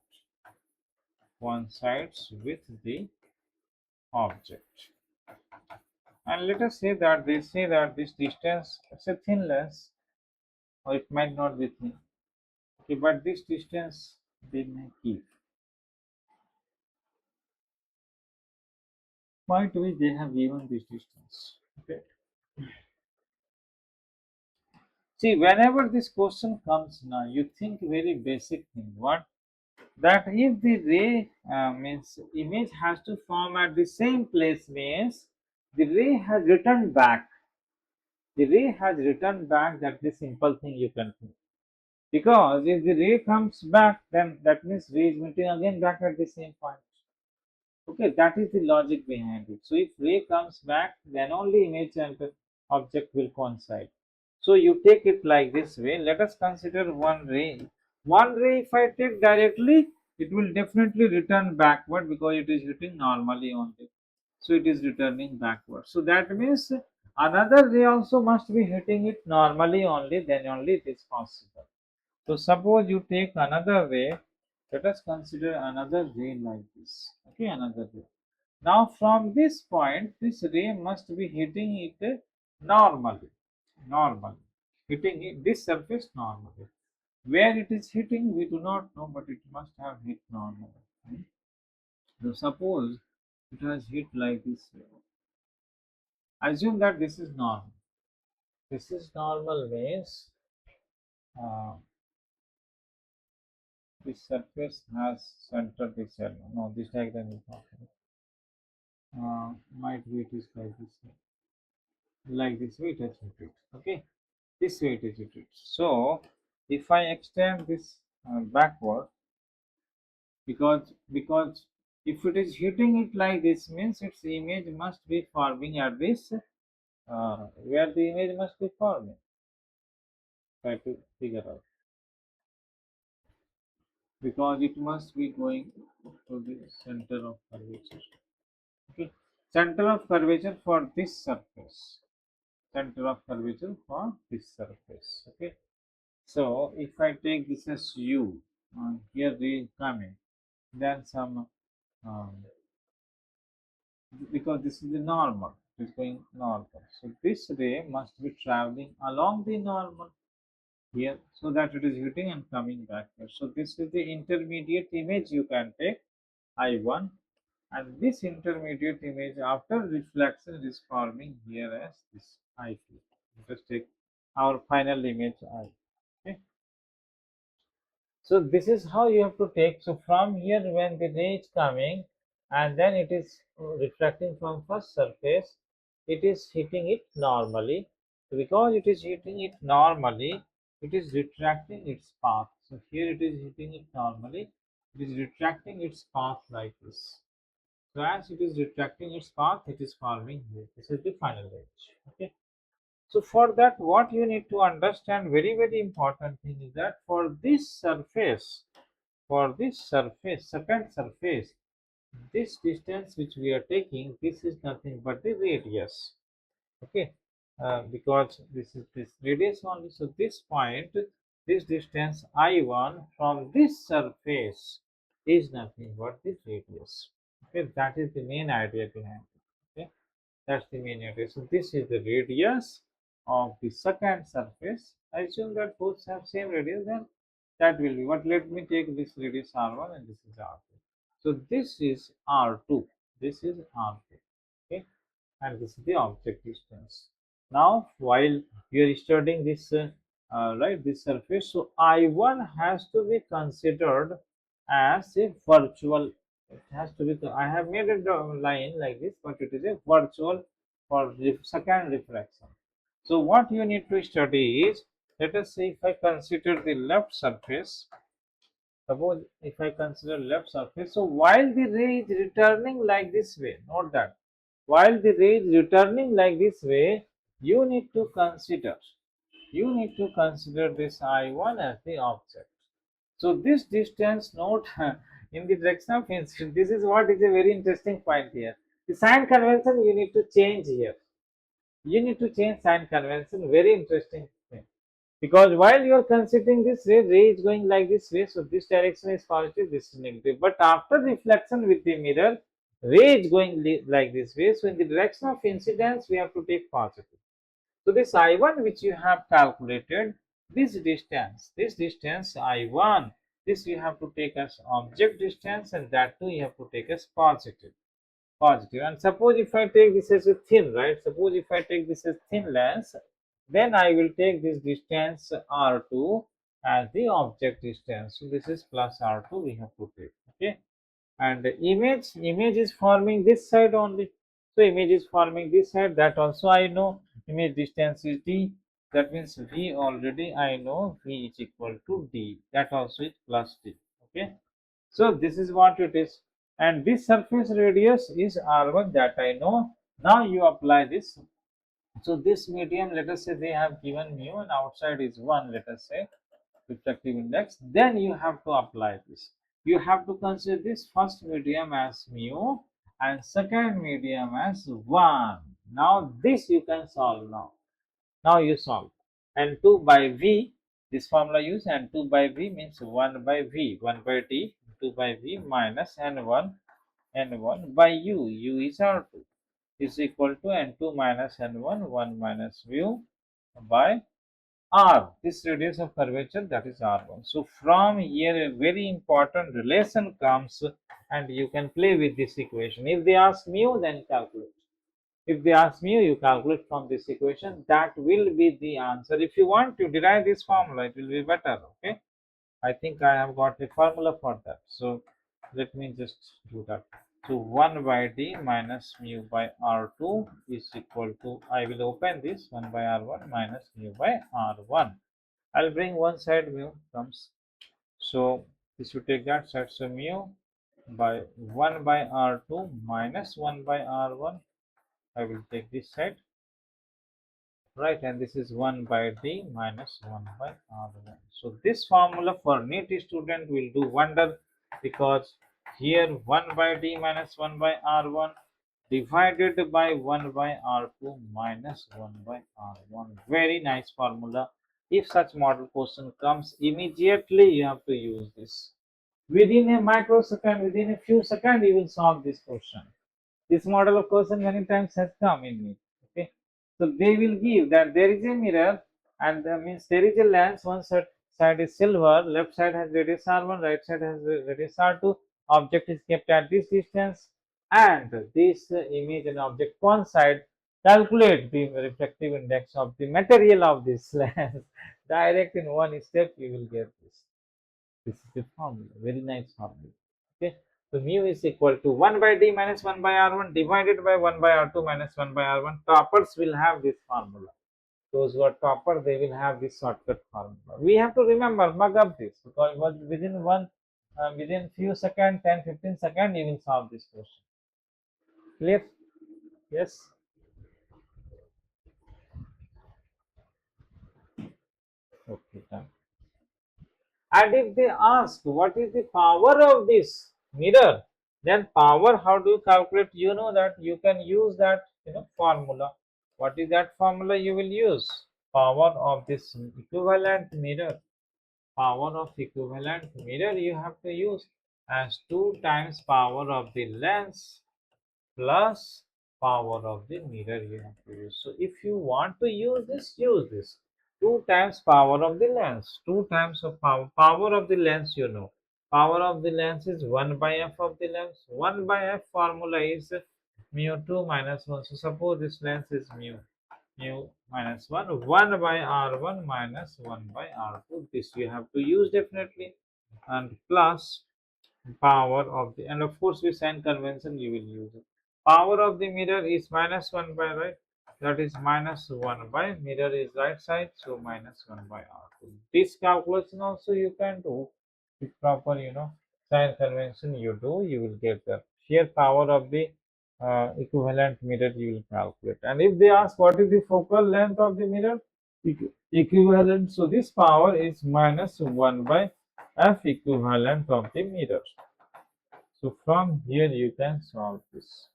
coincides with the object. And let us say that they say that this distance is a thin lens, or it might not be thin. Okay, but this distance they may keep. Might be they have given this distance. Okay. See, whenever this question comes now, you think very basic thing. What? That if the ray means image has to form at the same place means the ray has returned back. The ray has returned back. That's the simple thing you can think. Because if the ray comes back, then that means ray is meeting again back at the same point. Okay, that is the logic behind it. So if ray comes back, then only image and the object will coincide. So you take it like this way. Let us consider one ray. One ray, if I take directly, it will definitely return backward because it is hitting normally only. So it is returning backward. So that means another ray also must be hitting it normally only, then only it is possible. So suppose you take another ray, let us consider another ray like this. Okay, another ray. Now from this point, this ray must be hitting it normally, normally, hitting it, this surface normally. Where it is hitting, we do not know, but it must have hit normally. So suppose it has hit like this way. Assume that this is normal. This is normal means uh, this surface has center this element. No, this diagram is not correct. Might be it is like this way. Like this way it has hit it. Okay, this way it is hit it. So if I extend this backward, because if it is hitting it like this means its image must be forming at this where the image must be forming. Try to figure out, because it must be going to the center of curvature. Okay, center of curvature for this surface, center of curvature for this surface. Okay, so if I take this as u, here ray coming, then some um, because this is the normal, it is going normal, so this ray must be traveling along the normal here, so that it is hitting and coming back here. So this is the intermediate image you can take, I1, and this intermediate image after reflection is forming here as this I2. Let us take our final image I. Okay. So this is how you have to take. So from here when the ray is coming and then it is reflecting from first surface, it is hitting it normally. So because it is hitting it normally, it is retracting its path. So here it is hitting it normally, it is retracting its path like this. So as it is retracting its path, it is forming here. This is the final edge. Okay. So for that, what you need to understand, very important thing is that for this surface, second surface, this distance which we are taking, this is nothing but the radius. Okay, because this radius only. So this point, this distance I1 from this surface is nothing but this radius. Okay, that is the main idea behind it. Okay, that's the main idea. So this is the radius of the second surface. I assume that both have same radius, then that will be what. Let me take this radius R1 and this is R2. So this is R2. This is R2. Okay, and this is the object distance. Now, while you are studying this, right, this surface, so I1 has to be considered as a virtual. It has to be. I have made a line like this, but it is a virtual for second refraction. So, what you need to study is, let us say, if I consider the left surface. Suppose if I consider left surface, so while the ray is returning like this way, note that while the ray is returning like this way, you need to consider this I1 as the object. So this distance, note in the direction of incident, this is what is a very interesting point here. The sign convention you need to change here. You need to change sign convention. Very interesting thing. Because while you are considering this ray is going like this way, so this direction is positive, this is negative. But after reflection with the mirror, ray is going like this way, so in the direction of incidence, we have to take positive. So this I1 which you have calculated, this distance I1, this you have to take as object distance, and that too you have to take as positive. And suppose if I take this as a thin, right? Suppose if I take this as thin lens, then I will take this distance R2 as the object distance. So this is plus R2 we have to take. Okay. And the image is forming this side only. So image is forming this side. That also I know. Image distance is D. That means V already I know V is equal to D. That also is plus D. Okay. So this is what it is, and this surface radius is R1, that I know. Now you apply this. So this medium, let us say they have given mu and outside is 1, let us say refractive index. Then you have to apply this. You have to consider this first medium as mu and second medium as 1. Now this you can solve now. Now you solve. And 2 by V, this formula use, and 2 by V means 1 by V, 1 by T, 2 by V minus N1 by U is R2 is equal to N2 minus N1, 1 minus mu by R. This radius of curvature, that is R1. So from here a very important relation comes, and you can play with this equation. If they ask mu, then calculate. If they ask me, you calculate from this equation. That will be the answer. If you want to derive this formula, it will be better. Okay. I think I have got the formula for that. So let me just do that. So 1 by D minus mu by R2 is equal to, I will open this 1 by R1 minus mu by R1. I'll bring one side, mu comes. So this will take that side. So mu by 1 by R2 minus 1 by R1. I will take this side, right, and this is 1 by D minus 1 by R1. So this formula for NEET student will do wonder, because here 1 by D minus 1 by R1 divided by 1 by R2 minus 1 by R1. Very nice formula. If such model question comes, immediately you have to use this. Within a microsecond, within a few seconds, you will solve this question. This model of question many times has come in me. Okay, so they will give that there is a mirror, and means there is a lens. One side is silver, left side has radius R1, right side has radius R2. Object is kept at this distance, and this image and object coincide. Calculate the refractive index of the material of this lens. Direct in one step, you will get this. This is the formula, very nice formula. Okay, so mu is equal to 1 by D minus 1 by R1 divided by 1 by R2 minus 1 by R1. Toppers will have this formula. Those who are topper, they will have this shortcut formula. We have to remember, mug up this, because within within few seconds, 10, 15 seconds, you will solve this question. Clear? Yes. Okay, done. And if they ask what is the power of this mirror, then power, how do you calculate? You know that you can use that formula. What is that formula you will use? Power of this equivalent mirror. Power of equivalent mirror you have to use as 2 times power of the lens plus power of the mirror you have to use. So if you want to use this 2 times power of the lens, 2 times of power of the lens, power of the lens is 1 by f of the lens. 1 by f formula is mu 2 minus 1. So suppose this lens is mu minus 1, 1 by r1 minus 1 by r2. This you have to use definitely, and plus power of the, and of course with sign convention you will use it. Power of the mirror is minus 1 by, right, that is minus 1 by, mirror is right side, so minus 1 by r2. This calculation also you can do with proper sign convention. You will get the sheer power of the equivalent mirror you will calculate. And if they ask what is the focal length of the mirror, equivalent, so this power is minus 1 by f equivalent of the mirror. So from here you can solve this.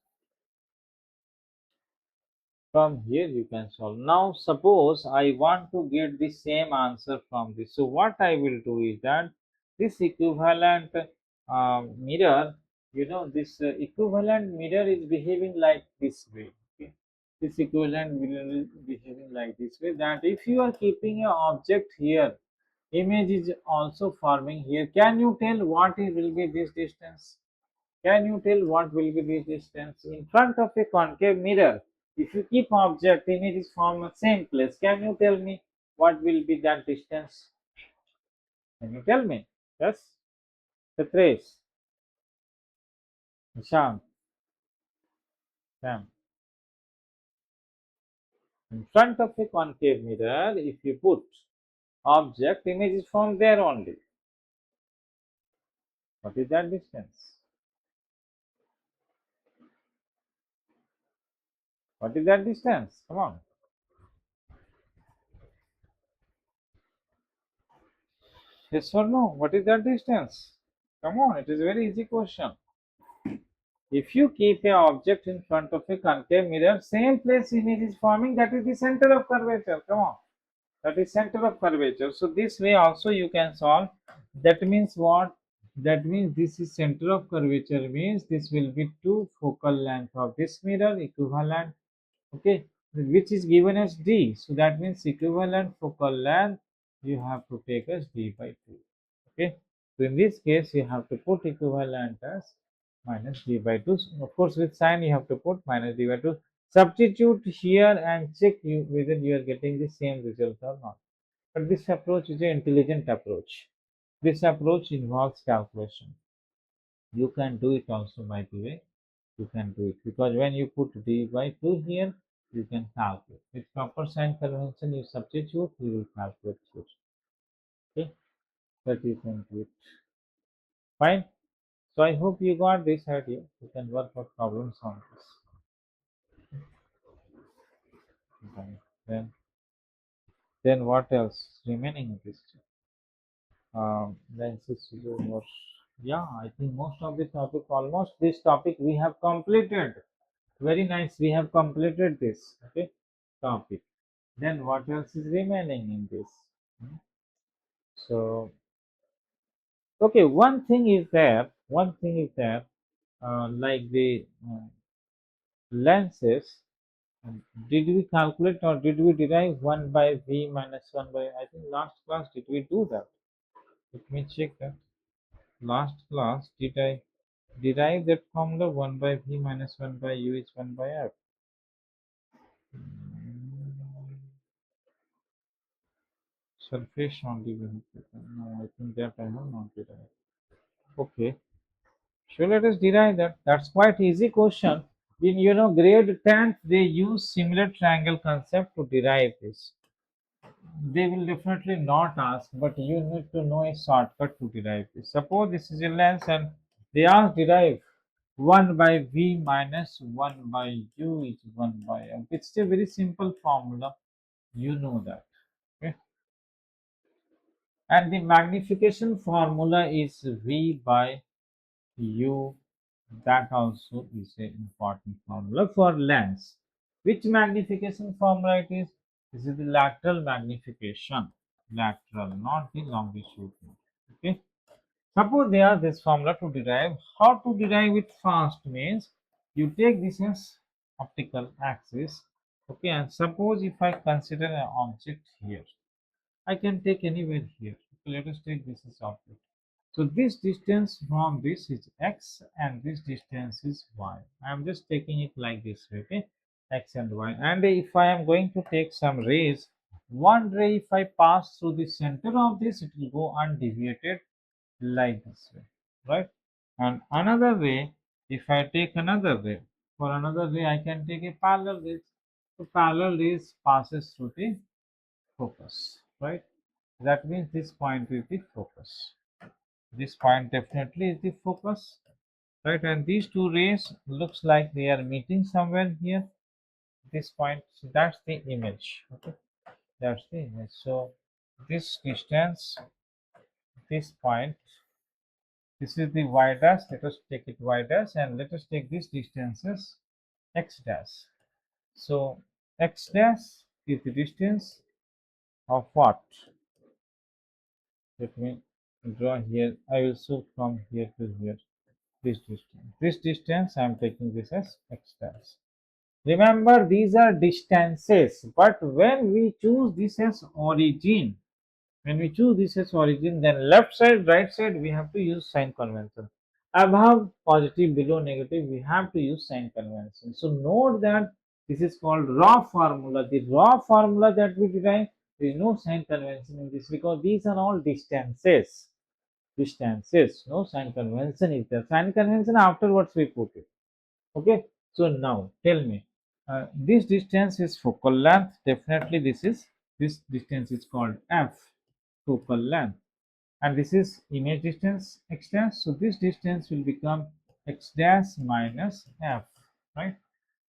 From here you can solve. Now suppose I want to get the same answer from this. So what I will do is that this equivalent mirror, this equivalent mirror is behaving like this way. Okay? This equivalent mirror is behaving like this way, that if you are keeping an object here, image is also forming here. Can you tell what will be this distance? Can you tell what will be the distance in front of a concave mirror? If you keep object, images from the same place, can you tell me what will be that distance? Can you tell me? Yes? The trace. Nishant. Sam. In front of a concave mirror, if you put object, image is from there only. What is that distance? What is that distance? Come on. Yes or no? What is that distance? Come on, it is a very easy question. If you keep a object in front of a concave mirror, same place image is forming, that is the center of curvature. Come on. That is center of curvature. So this way also you can solve. That means what? That means this is center of curvature, means this will be 2 focal length of this mirror equivalent. Okay. Which is given as d. So that means equivalent focal length you have to take as d by 2. Okay. So in this case you have to put equivalent as minus d by 2. So of course with sign you have to put minus d by 2. Substitute here and check whether you are getting the same result or not. But this approach is an intelligent approach. This approach involves calculation. You can do it also, by the way. You can do it because when you put d by 2 here, you can calculate. With proper sign convention, you substitute, you will calculate it. Okay, that you can do it. Fine. So I hope you got this idea. You can work out problems on this. Fine. Then what else remaining in this? Lenses over. Yeah, I think most of the topic, almost this topic we have completed. Very nice, we have completed this. Okay, topic. Then what else is remaining in this? Hmm. So, okay, one thing is there. One thing is there, like the lenses. Did we calculate or did we derive 1 by v minus 1 by? I think last class did we do that? Let me check that. Last class did I derive that formula 1 by v minus 1 by u is 1 by f? Surface only we have taken. No, I think that I have not derived. Okay. So let us derive that. That's quite easy question. In grade 10th they use similar triangle concept to derive this. they will definitely not ask, but you need to know a shortcut to derive this. Suppose this is a length and they ask derive 1 by v minus 1 by u is 1 by m. It's a very simple formula. You know that. Okay. And the magnification formula is v by u. That also is an important formula for lengths. Which magnification formula it is? This is the lateral magnification. Lateral, not the longitudinal. Okay. Suppose they are this formula to derive. How to derive it fast means you take this as optical axis. Okay, and suppose if I consider an object here, I can take anywhere here. Okay, let us take this as object. So this distance from this is x and this distance is y. I am just taking it like this way, okay? X and y. And if I am going to take some rays, one ray if I pass through the center of this, it will go undeviated like this way, right? And another way, if I take another ray, for another ray I can take a parallel ray. So parallel rays passes through the focus, right? That means this point is the focus. This point definitely is the focus, right? And these two rays looks like they are meeting somewhere here. This point, so that's the image. Okay, that's the image. So this distance, this point, this is the y dash. Let us take it y dash, and let us take this distance as x dash. So x dash is the distance of what? Let me draw here. I will show from here to here. This distance. This distance I am taking this as x dash. Remember these are distances, but when we choose this as origin, then left side, right side, we have to use sign convention. Above positive, below negative, we have to use sign convention. So note that this is called raw formula. The raw formula that we derive, there is no sign convention in this because these are all distances. Distances, no sign convention is there. Sign convention afterwards we put it. Okay. So now tell me, this distance is focal length. Definitely this distance is called f, focal length, and this is image distance x dash. So this distance will become x dash minus f, right?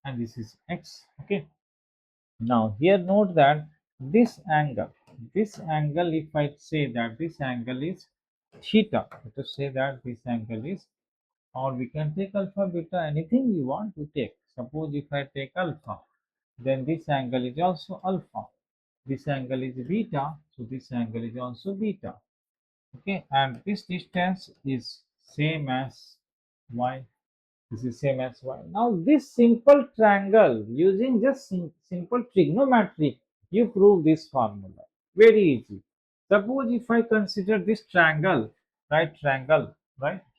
And this is x. Okay. Now here note that this angle, if I say that this angle is theta, let us say that this angle is, or we can take alpha, beta, anything you want to take. Suppose if I take alpha, then this angle is also alpha. This angle is beta, so this angle is also beta. Okay, and this distance is same as y. This is same as y. Now this simple triangle, using just simple trigonometry, you prove this formula. Very easy. Suppose if I consider this triangle, right?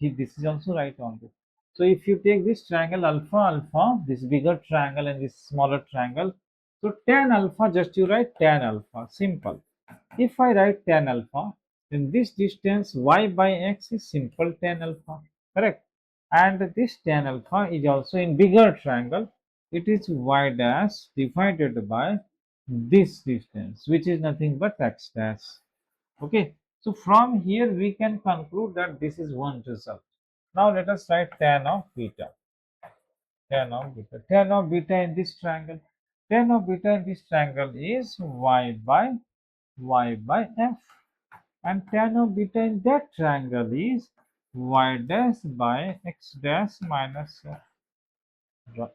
This is also right only. So if you take this triangle alpha, alpha, this bigger triangle and this smaller triangle, so tan alpha, just you write tan alpha, simple. If I write tan alpha, then this distance y by x is simple tan alpha, correct? And this tan alpha is also in bigger triangle. It is y dash divided by this distance, which is nothing but x dash. Okay, so from here we can conclude that this is one result. Now let us write tan of beta. Tan of beta in this triangle. Tan of beta in this triangle is y by f, and tan of beta in that triangle is y dash by x dash minus f.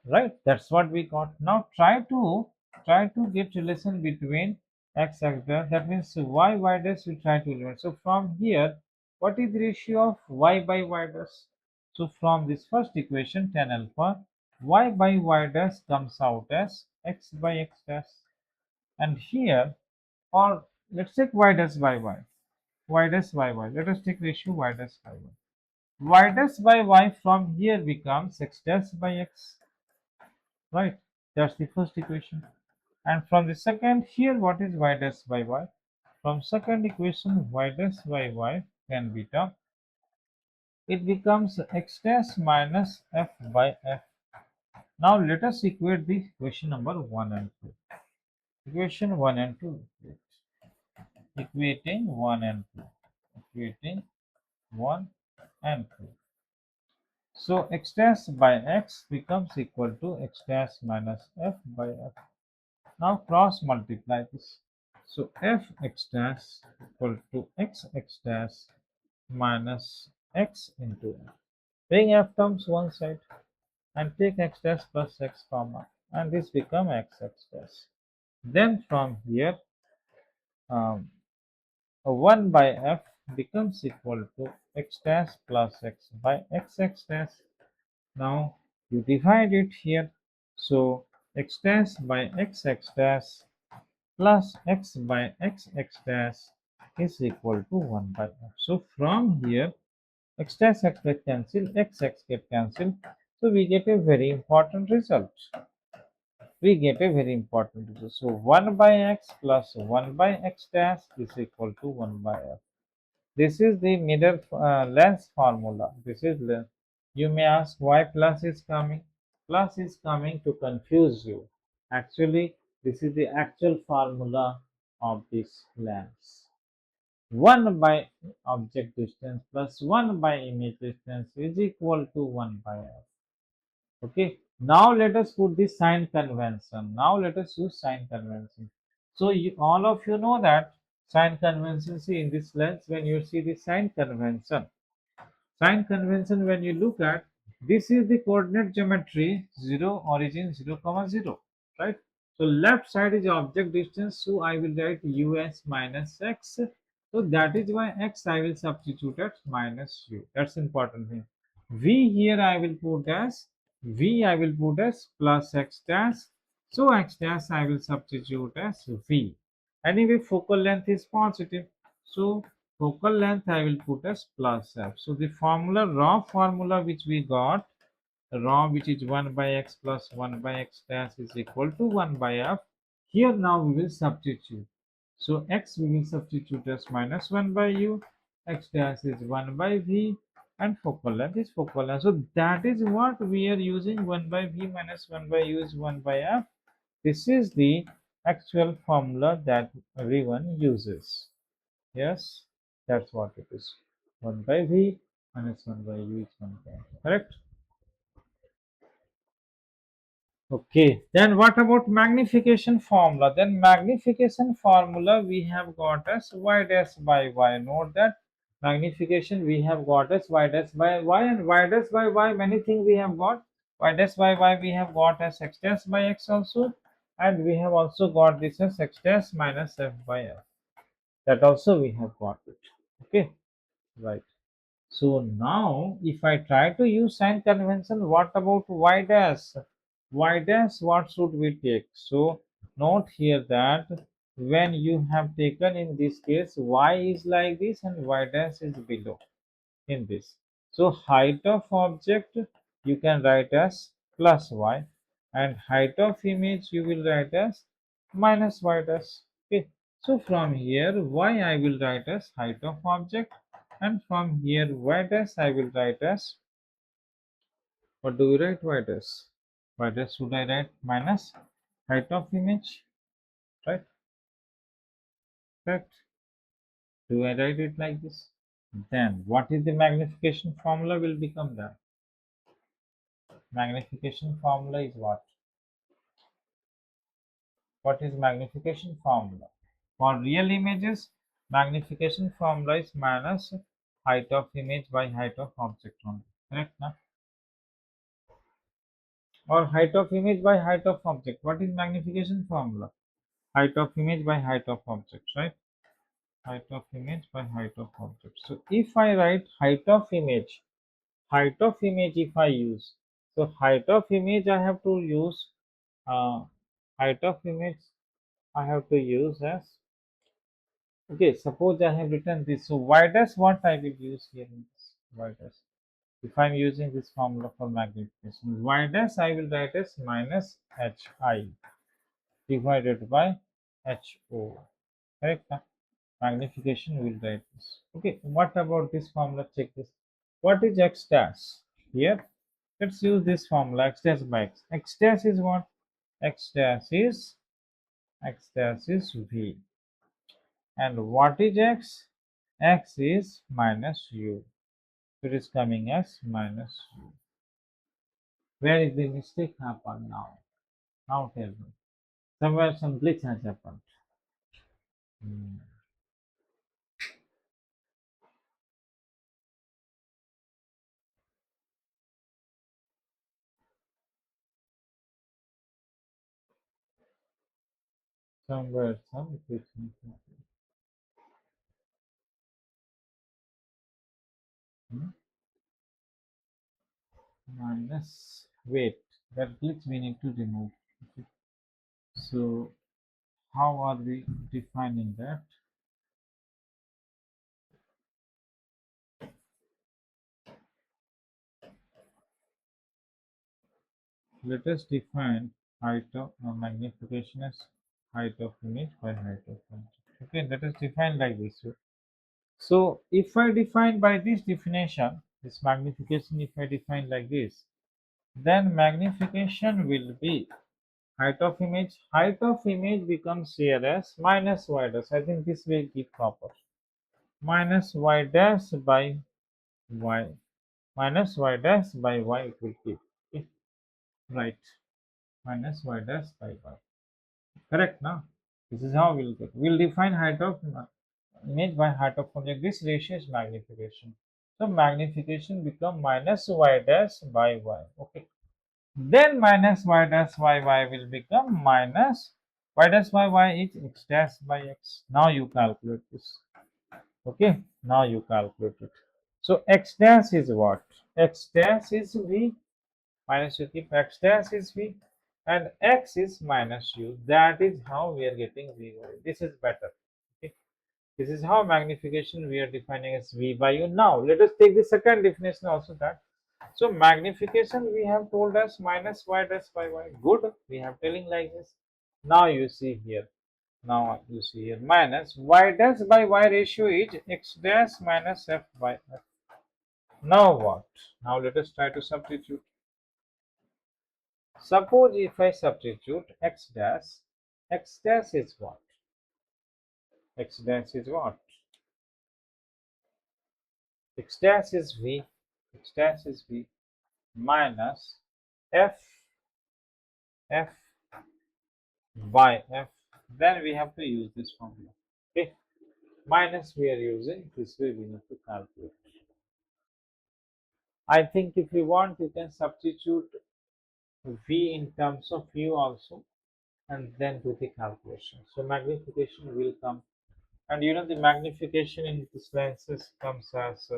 Right, that's what we got. Now try to get relation between x dash, that means y dash, we try to eliminate. So from here, what is the ratio of y by y dash? So from this first equation, tan alpha, y by y dash comes out as x by x dash. And here, or let's take y dash by y dash by y. Let us take ratio y dash by y. Y dash by y from here becomes x dash by x, right? That's the first equation. And from the second, here what is y dash by y? From second equation, y dash by y can beta, it becomes x dash minus f by f. Now let us equate the equation number 1 and 2. Equation 1 and 2. equating 1 and 2, equating 1 and 2. So x dash by x becomes equal to x dash minus f by f. Now cross multiply this. So f x dash equal to x dash minus x into f. Bring f terms one side and take x dash plus x comma, and this become x dash. Then from here, um, 1 by f becomes equal to x dash plus x by x dash. Now you divide it here. So x dash by x dash plus x by x dash is equal to 1 by f. So from here, x dash get cancelled, x get cancelled. So we get a very important result. We get a very important result. So 1 by x plus 1 by x dash is equal to 1 by f. This is the middle length formula. You may ask why plus is coming. Plus is coming to confuse you. Actually, this is the actual formula of this length. 1 by object distance plus 1 by image distance is equal to 1 by f. Okay. Now let us put the sign convention. Now let us use sign convention. So all of you know that sign convention. See in this lens, when you see the sign convention, when you look at, this is the coordinate geometry 0 origin 0 comma 0, right? So left side is object distance, so I will write us minus x. So that is why x I will substitute as minus u. That's important thing. V here I will put as plus x dash. So x dash I will substitute as v. Anyway, focal length is positive, so focal length I will put as plus f. So the formula, raw formula which we got, raw, which is 1 by x plus 1 by x dash is equal to 1 by f. Here now we will substitute. So x we will substitute as minus 1 by u, x dash is 1 by v, and focal length is focal length. So that is what we are using, 1 by v minus 1 by u is 1 by f. This is the actual formula that everyone uses. Yes, that's what it is. 1 by v minus 1 by u is 1 by f. Correct? Okay, then what about magnification formula? Then magnification formula we have got as y dash by y. Note that magnification we have got as y dash by y, and y dash by y, many things we have got. Y dash by y we have got as x dash by x also, and we have also got this as x dash minus f by f. That also we have got it. Okay, right. So now if I try to use sign convention, what about y dash? Y dash, what should we take? So note here that when you have taken, in this case, y is like this and y dash is below in this. So height of object you can write as plus y, and height of image you will write as minus y dash. Okay. So from here y I will write as height of object, and from here y dash I will write as, what do we write y dash? Y dash should I write minus height of image, right? Correct. Do I write it like this? Then what is the magnification formula will become that? Magnification formula is what? What is magnification formula? For real images, magnification formula is minus height of image by height of object only. Correct? Na? Or height of image by height of object. What is magnification formula? Height of image by height of object, right? Height of image by height of object. So if I write height of image if I use, so height of image I have to use, uh, height of image I have to use as, okay, suppose I have written this. So y dash, what I will use here in this y dash. If I am using this formula for magnification, y dash I will write as minus hi divided by ho. Correct? Magnification will write this. Okay, what about this formula? Check this. What is x dash? Here, let's use this formula, x dash by x. X dash is what? X dash is v. And what is x? X is minus u. It is coming as minus u. Where is the mistake happened now? Now tell me. Somewhere some glitch has happened. Hmm. Somewhere some glitch has happened. Hmm? Minus. Wait. That glitch we need to remove. Okay. So how are we defining that? Let us define height of magnification as height of image by height of object. Okay, let us define like this. So if I define by this definition, this magnification, if I define like this, then magnification will be height of image. Height of image becomes here as minus y dash. I think this will give proper. Minus y dash by y. Minus y dash by y it will give. Okay, right. Minus y dash by y. Correct now. This is how we'll get. We'll define height of image by height of object. This ratio is magnification. So magnification become minus y dash by y. Okay. Then minus y dash by y will become minus y dash by y is x dash by x. Now you calculate this. Okay. Now you calculate it. So x dash is what? X dash is v minus u. Keep x dash is v and x is minus u. That is how we are getting v by u. This is better. Okay. This is how magnification we are defining as v by u. Now let us take the second definition also that. So magnification we have told us minus y dash by y. Good. We have telling like this. Now you see here. Now you see here minus y dash by y ratio is x dash minus f by f. Now what? Now let us try to substitute. Suppose if I substitute x dash is what? X dash is what? X dash is v, x dash is v minus f f by f. Then we have to use this formula. Okay, minus we are using this way we need to calculate. I think if you want, you can substitute v in terms of u also, and then do the calculation. So magnification will come, and you know the magnification in this lenses comes as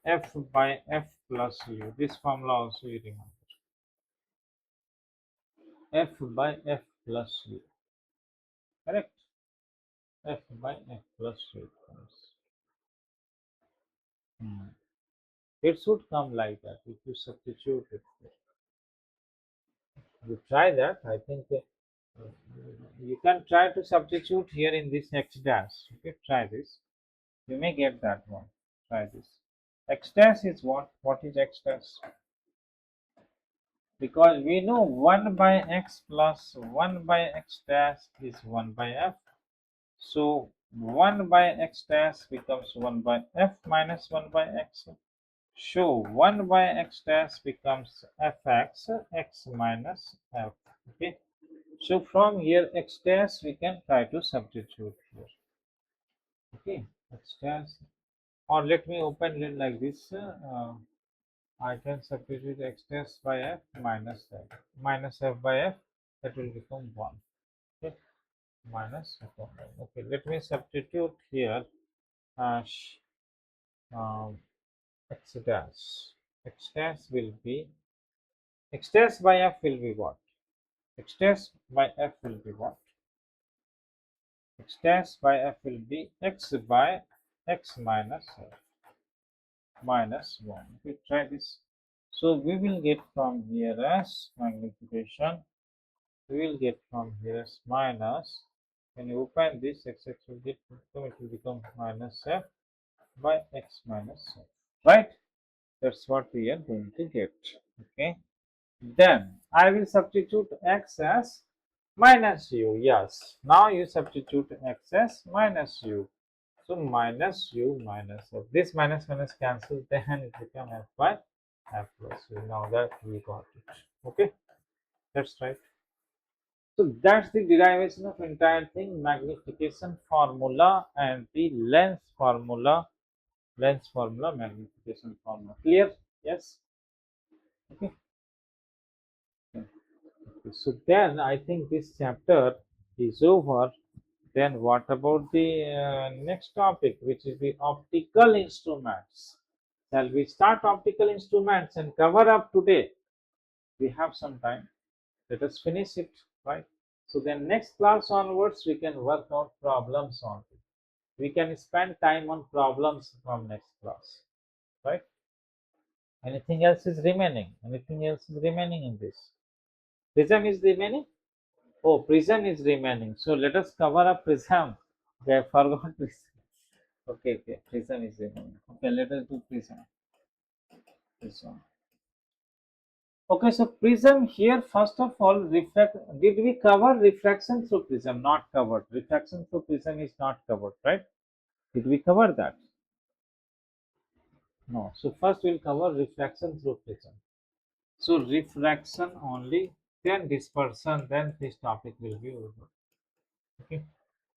f by f plus u. This formula also you remember. F by f plus u. Correct? F by f plus u comes. Hmm. It should come like that if you substitute it. You try that. I think you can try to substitute here in this x dash. Okay, try this. You may get that one. Try this. X dash is what? What is x dash? Because we know 1 by x plus 1 by x dash is 1 by f. So 1 by x dash becomes 1 by f minus 1 by x. So 1 by x dash becomes fx x minus f. Okay. So from here x dash we can try to substitute here. Okay. X dash, or let me open it like this. I can substitute x dash by f minus f by f, that will become 1. Okay, minus f of 1. Okay, let me substitute here uh, um, x dash. X dash will be x dash by f will be what? X dash by f will be what? X dash by f will be x by x minus f minus 1. Okay, try this. So we will get from here as magnification. We will get from here as minus. When you open this, x will get, it will become minus f by x minus f. Right? That's what we are going to get. Okay. Then I will substitute x as minus u. Yes. Now you substitute x minus u. So minus u minus f. This minus minus cancels, then it becomes f by f plus u. Now that we got it. Okay, that's right. So that's the derivation of entire thing, magnification formula and the lens formula, magnification formula. Clear? Yes. Okay. Okay. So then I think this chapter is over. Then what about the next topic, which is the optical instruments? Shall we start optical instruments and cover up today? We have some time. Let us finish it, right? So then next class onwards, we can work out problems on it. We can spend time on problems from next class, right? Anything else is remaining? Anything else is remaining in this? Prism is remaining? Oh, prism is remaining. So let us cover up prism. Okay, I forgot prism. Okay, okay, prism is remaining. Okay, let us do prism. Prism. Okay, so prism here, first of all, refract. Did we cover refraction through prism? Not covered. Refraction through prism is not covered, right? Did we cover that? No. So first we'll cover refraction through prism. So refraction only, then dispersion, then this topic will be over. Okay.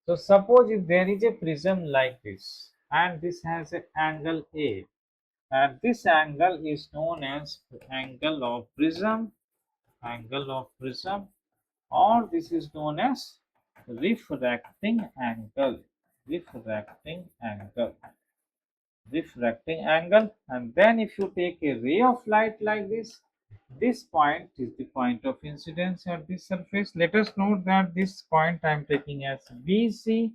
So suppose if there is a prism like this, and this has an angle A, and this angle is known as angle of prism, or this is known as refracting angle, refracting angle, refracting angle. And then if you take a ray of light like this point is the point of incidence at this surface. Let us note that this point I am taking as BC.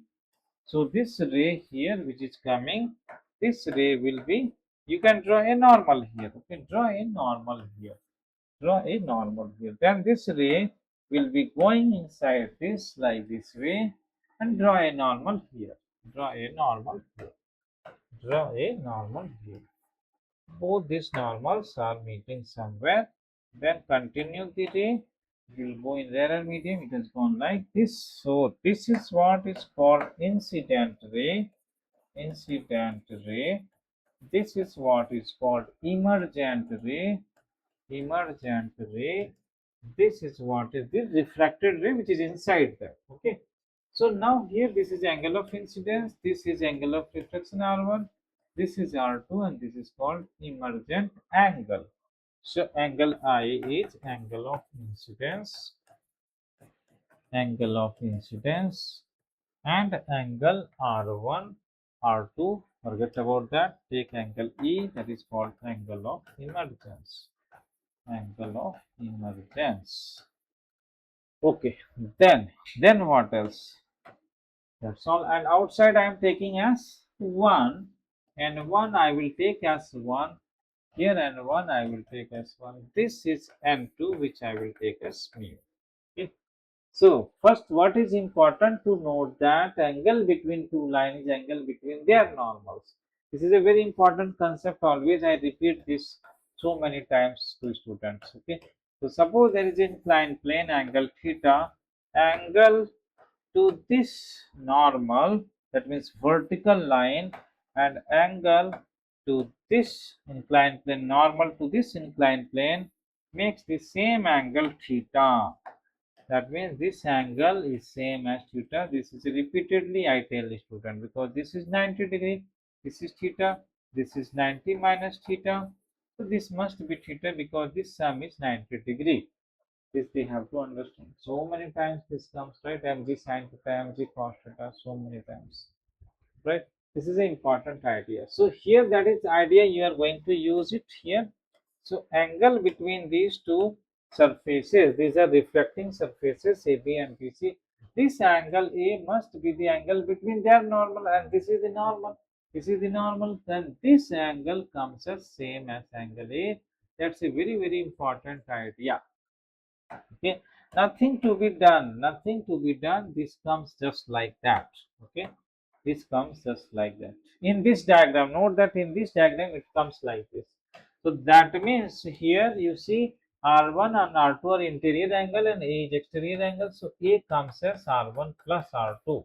So this ray here which is coming, this ray will be, you can draw a normal here. Okay, draw a normal here. Draw a normal here. Then this ray will be going inside this like this way, and draw a normal here. Draw a normal here. Draw a normal here. Both these normals are meeting somewhere. Then continue the ray. It will go in rarer medium. It has gone like this. So this is what is called incident ray. Incident ray. This is what is called emergent ray. Emergent ray. This is what is the refracted ray which is inside that. Okay. So now here this is angle of incidence, this is angle of reflection R1, this is R2, and this is called emergent angle. So angle I is angle of incidence, and angle R1, R2, forget about that, take angle E, that is called angle of emergence. Angle of emergence. Okay, then what else? That's all. And outside I am taking as 1, and 1 I will take as 1 here, and 1 I will take as 1. This is n2 which I will take as mu. Okay. So first what is important to note, that angle between two lines is angle between their normals. This is a very important concept. Always I repeat this so many times to students. Okay. So suppose there is an inclined plane angle theta, angle to this normal, that means vertical line, and angle to this inclined plane, normal to this inclined plane, makes the same angle theta. That means this angle is same as theta. This is repeatedly I tell the student, because this is 90 degree, this is theta, this is 90 minus theta, so this must be theta because this sum is 90 degree. This they have to understand. So many times this comes, right? Mg sin theta, mg cos theta, so many times, right? This is an important idea. So here that is the idea, you are going to use it here. So angle between these two surfaces, these are reflecting surfaces AB and BC. This angle A must be the angle between their normal, and this is the normal. This is the normal. Then this angle comes as same as angle A. That's a very very important idea. Okay, nothing to be done, nothing to be done, this comes just like that. Okay, this comes just like that in this diagram. Note that in this diagram it comes like this. So that means here you see R1 and R2 are interior angle and A is exterior angle. So A comes as R1 plus R2.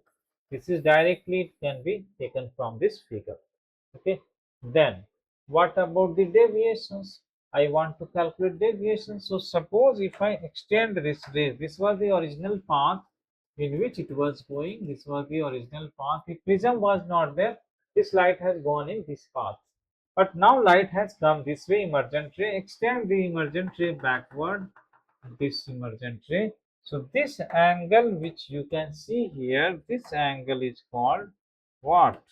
This is directly, it can be taken from this figure. Okay. Then what about the deviations? I want to calculate deviations. So suppose if I extend this ray, this was the original path in which it was going. This was the original path. If prism was not there, this light has gone in this path. But now light has come this way, emergent ray. Extend the emergent ray backward, this emergent ray. So this angle which you can see here, this angle is called what?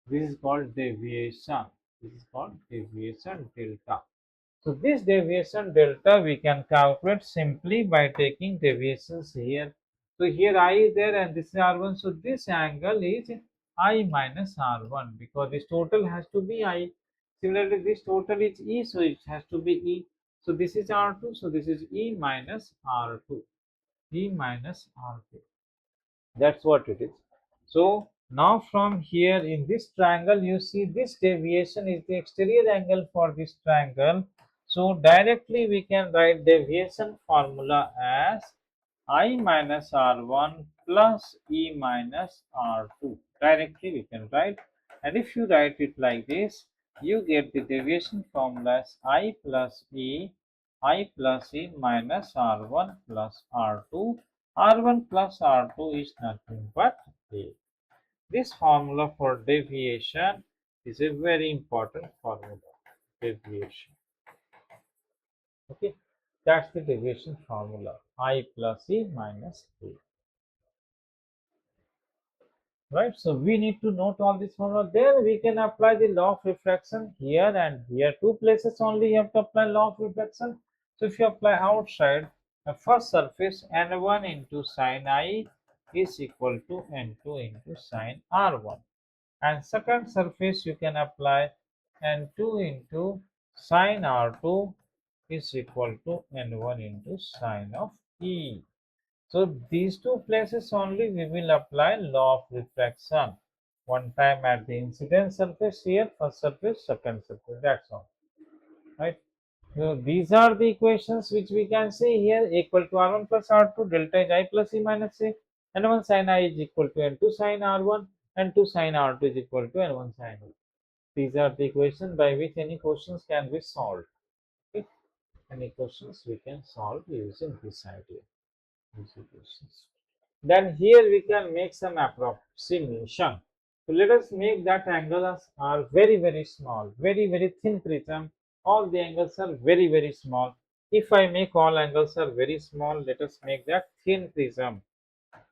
This is called deviation. This is called deviation delta. So this deviation delta we can calculate simply by taking deviations here. So here I is there and this is R1. So this angle is I minus R1 because this total has to be I. Similarly, this total is E, so it has to be E. So this is R2, so this is E minus R2. E minus R2. That's what it is. So now from here in this triangle, you see this deviation is the exterior angle for this triangle. So directly we can write deviation formula as I minus R1 plus E minus R2. Directly we can write, and if you write it like this, you get the deviation formula as I plus E minus R1 plus R2. R1 plus R2 is nothing but A. This formula for deviation is a very important formula. Deviation. Okay, that's the deviation formula. I plus E minus A. Right, so we need to note all this formula. Then we can apply the law of refraction here and here. Two places only you have to apply law of refraction. So if you apply outside, the first surface n1 into sine I is equal to n2 into sine r1. And second surface you can apply n2 into sine r2 is equal to n1 into sine of E. So these two places only we will apply law of refraction. One time at the incident surface here, first surface, second surface. That's all. Right. So these are the equations which we can see here, equal to R1 plus R2, delta is I plus E minus A, N1 sin I is equal to N2 sin R1, and 2 sin R2 is equal to N1 sin I. These are the equations by which any questions can be solved. Okay. Any questions we can solve using this idea. These equations. Then here we can make some approximation. So let us make that angles are very small, very thin prism. All the angles are very small. If I make all angles are very small, let us make that thin prism.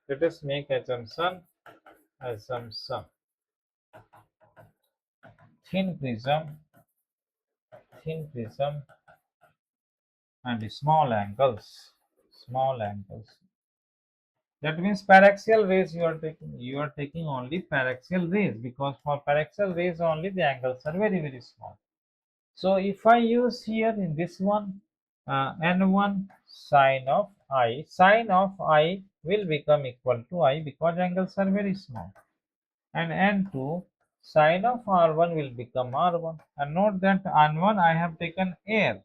Let us make assumption thin prism and small angles. That means paraxial rays you are taking only paraxial rays, because for paraxial rays only the angles are very small. So if I use here in this one n1 sine of I will become equal to I because angles are very small, and n2 sine of r1 will become r1. And note that n1 I have taken air,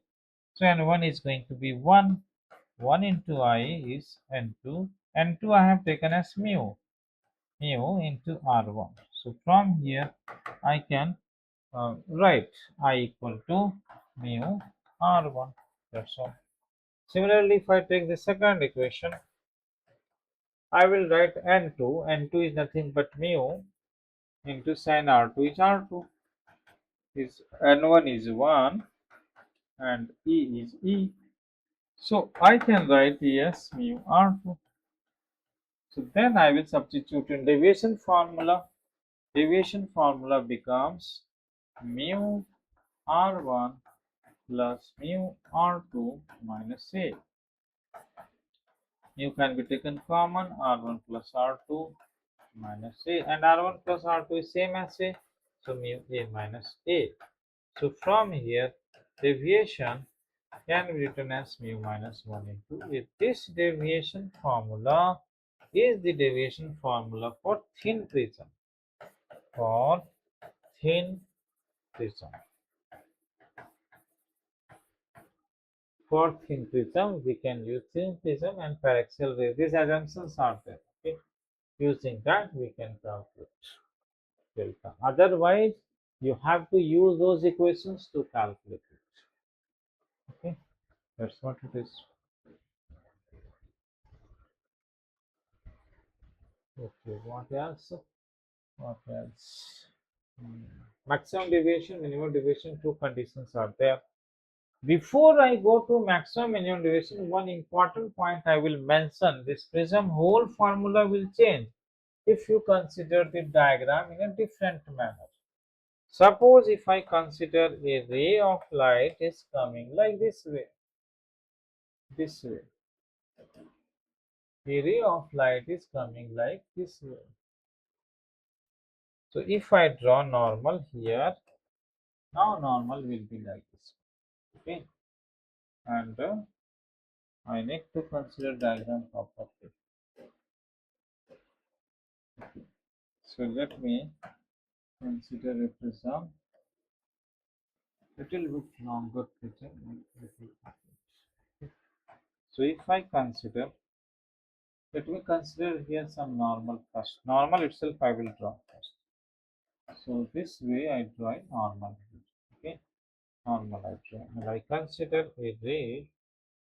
so n1 is going to be 1. 1 into I is n2. N2 I have taken as mu into R1. So from here I can write I equal to mu R1. That's all. Similarly, if I take the second equation, I will write N2. N2 is nothing but mu into sine R2 is R2. Is N1 is 1 and E is E. So I can write yes mu R2. So then I will substitute in deviation formula. Deviation formula becomes mu R1 plus mu R2 minus A. Mu can be taken common, R1 plus R2 minus A, and R1 plus R2 is same as A, so mu A minus A. So from here, deviation can be written as mu minus 1 into A. This deviation formula is the deviation formula for thin prism. For thin prism. For thin prism, we can use thin prism and paraxial ray. These assumptions are there. Okay. Using that, we can calculate delta. Otherwise, you have to use those equations to calculate it. Okay, that's what it is. Okay, what else? What else? Hmm. Maximum deviation, minimum deviation, two conditions are there. Before I go to maximum minimum deviation, one important point I will mention: this prism whole formula will change if you consider the diagram in a different manner. Suppose if I consider a ray of light is coming like this way. A ray of light is coming like this way. So if I draw normal here, now normal will be like this. Okay, and I need to consider diagram properly. So let me consider a prism, little bit longer prism. So if I consider, let me consider here some normal first. Normal itself I will draw first. So this way I draw a normal. Okay, normal I draw. And I consider a ray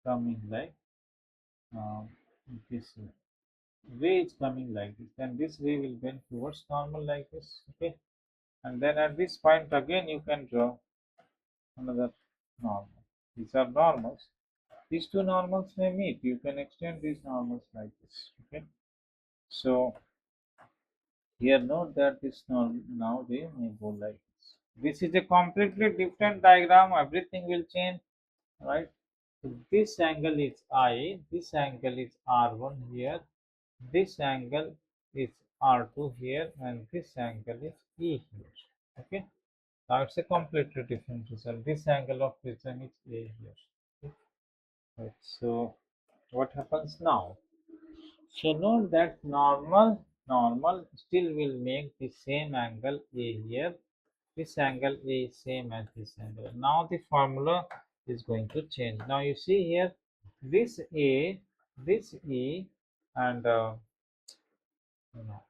coming like um, this way. Ray is coming like this. Then this ray will bend towards normal like this. Okay, and then at this point again you can draw another normal. These are normals. These two normals may meet. You can extend these normals like this. Okay, so here note that this now they may go like this. This is a completely different diagram. Everything will change, right? So this angle is I. This angle is R1 here. This angle is R2 here, and this angle is E here. Okay. Now it's a completely different result. This angle of prism is A here. Okay. Right. So what happens now? So note that normal still will make the same angle A here. This angle A is same as this angle. Now the formula is going to change. Now you see here, this A, this E, and you know,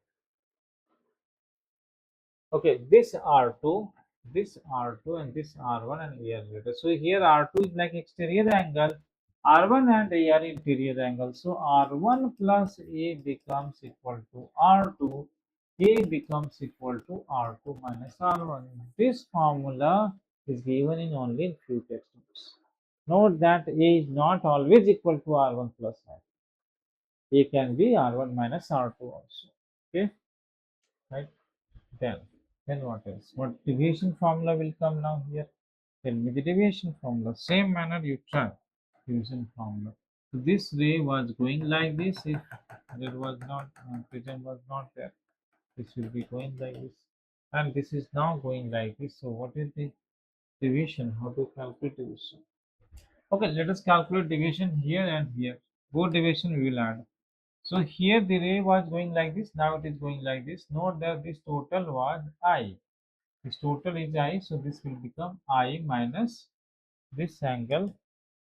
okay, this R2, this R2, and this R1 and A are related. So here R2 is like exterior angle, R1 and A are interior angle. So R1 plus A becomes equal to R2. A becomes equal to R2 minus R1. This formula is given in only few textbooks. Note that A is not always equal to R1 plus R2. A can be R1 minus R2 also. Okay, right? Then, then what else? What deviation formula will come now here? Tell me the deviation formula. Same manner you try deviation formula. So this ray was going like this. If there was not prism was not there, this will be going like this, and this is now going like this. So what is the deviation? How to calculate deviation? Okay, let us calculate deviation here and here. Both deviation we will add. So here the ray was going like this. Now it is going like this. Note that this total was I. This total is I, so this will become I minus this angle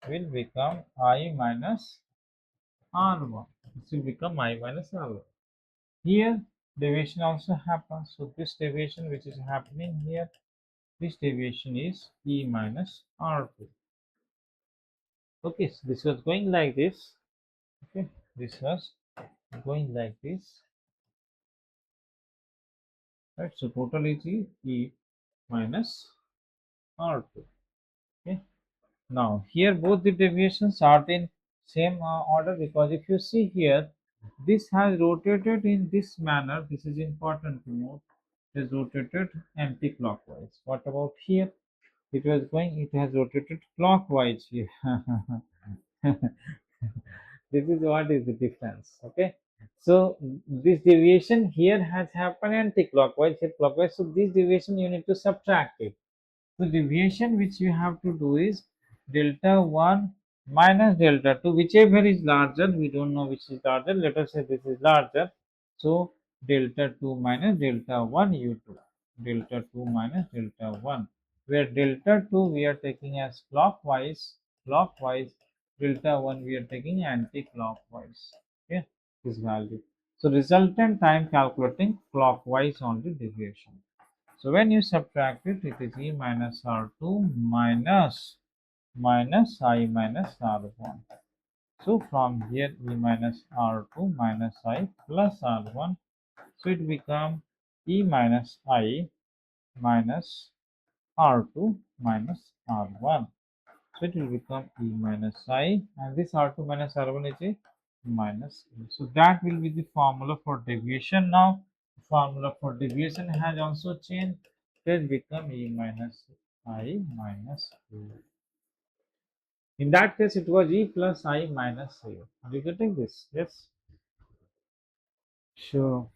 will become I minus R1. This will become I minus R1. Here deviation also happens. So this deviation which is happening here, this deviation is E minus R2. Okay, so this was going like this. Okay, this was going like this. Right, so total is E minus R2. Okay. Now here both the deviations are in same order, because if you see here, this has rotated in this manner. This is important to note. It has rotated anti-clockwise. What about here? It was going. It has rotated clockwise here. This is what is the difference. Okay. So this deviation here has happened anti-clockwise, here clockwise. So this deviation you need to subtract it. So deviation which you have to do is delta 1 minus delta 2, whichever is larger. We don't know which is larger. Let us say this is larger. So delta 2 minus delta 1 u2. Delta 2 minus delta 1. Where delta 2 we are taking as clockwise, clockwise, delta 1 we are taking anti-clockwise. Okay, this value. So resultant time calculating clockwise only deviation. So when you subtract it, it is E minus R2 minus I minus R1. So from here E minus R2 minus I plus R1. So it becomes E minus I minus R2 minus R1. So it will become E minus I, and this R2 minus R1 is a minus E. So that will be the formula for deviation. Now the formula for deviation has also changed. It become E minus I minus E. In that case, it was E plus I minus A. Are you getting this? Yes. Sure.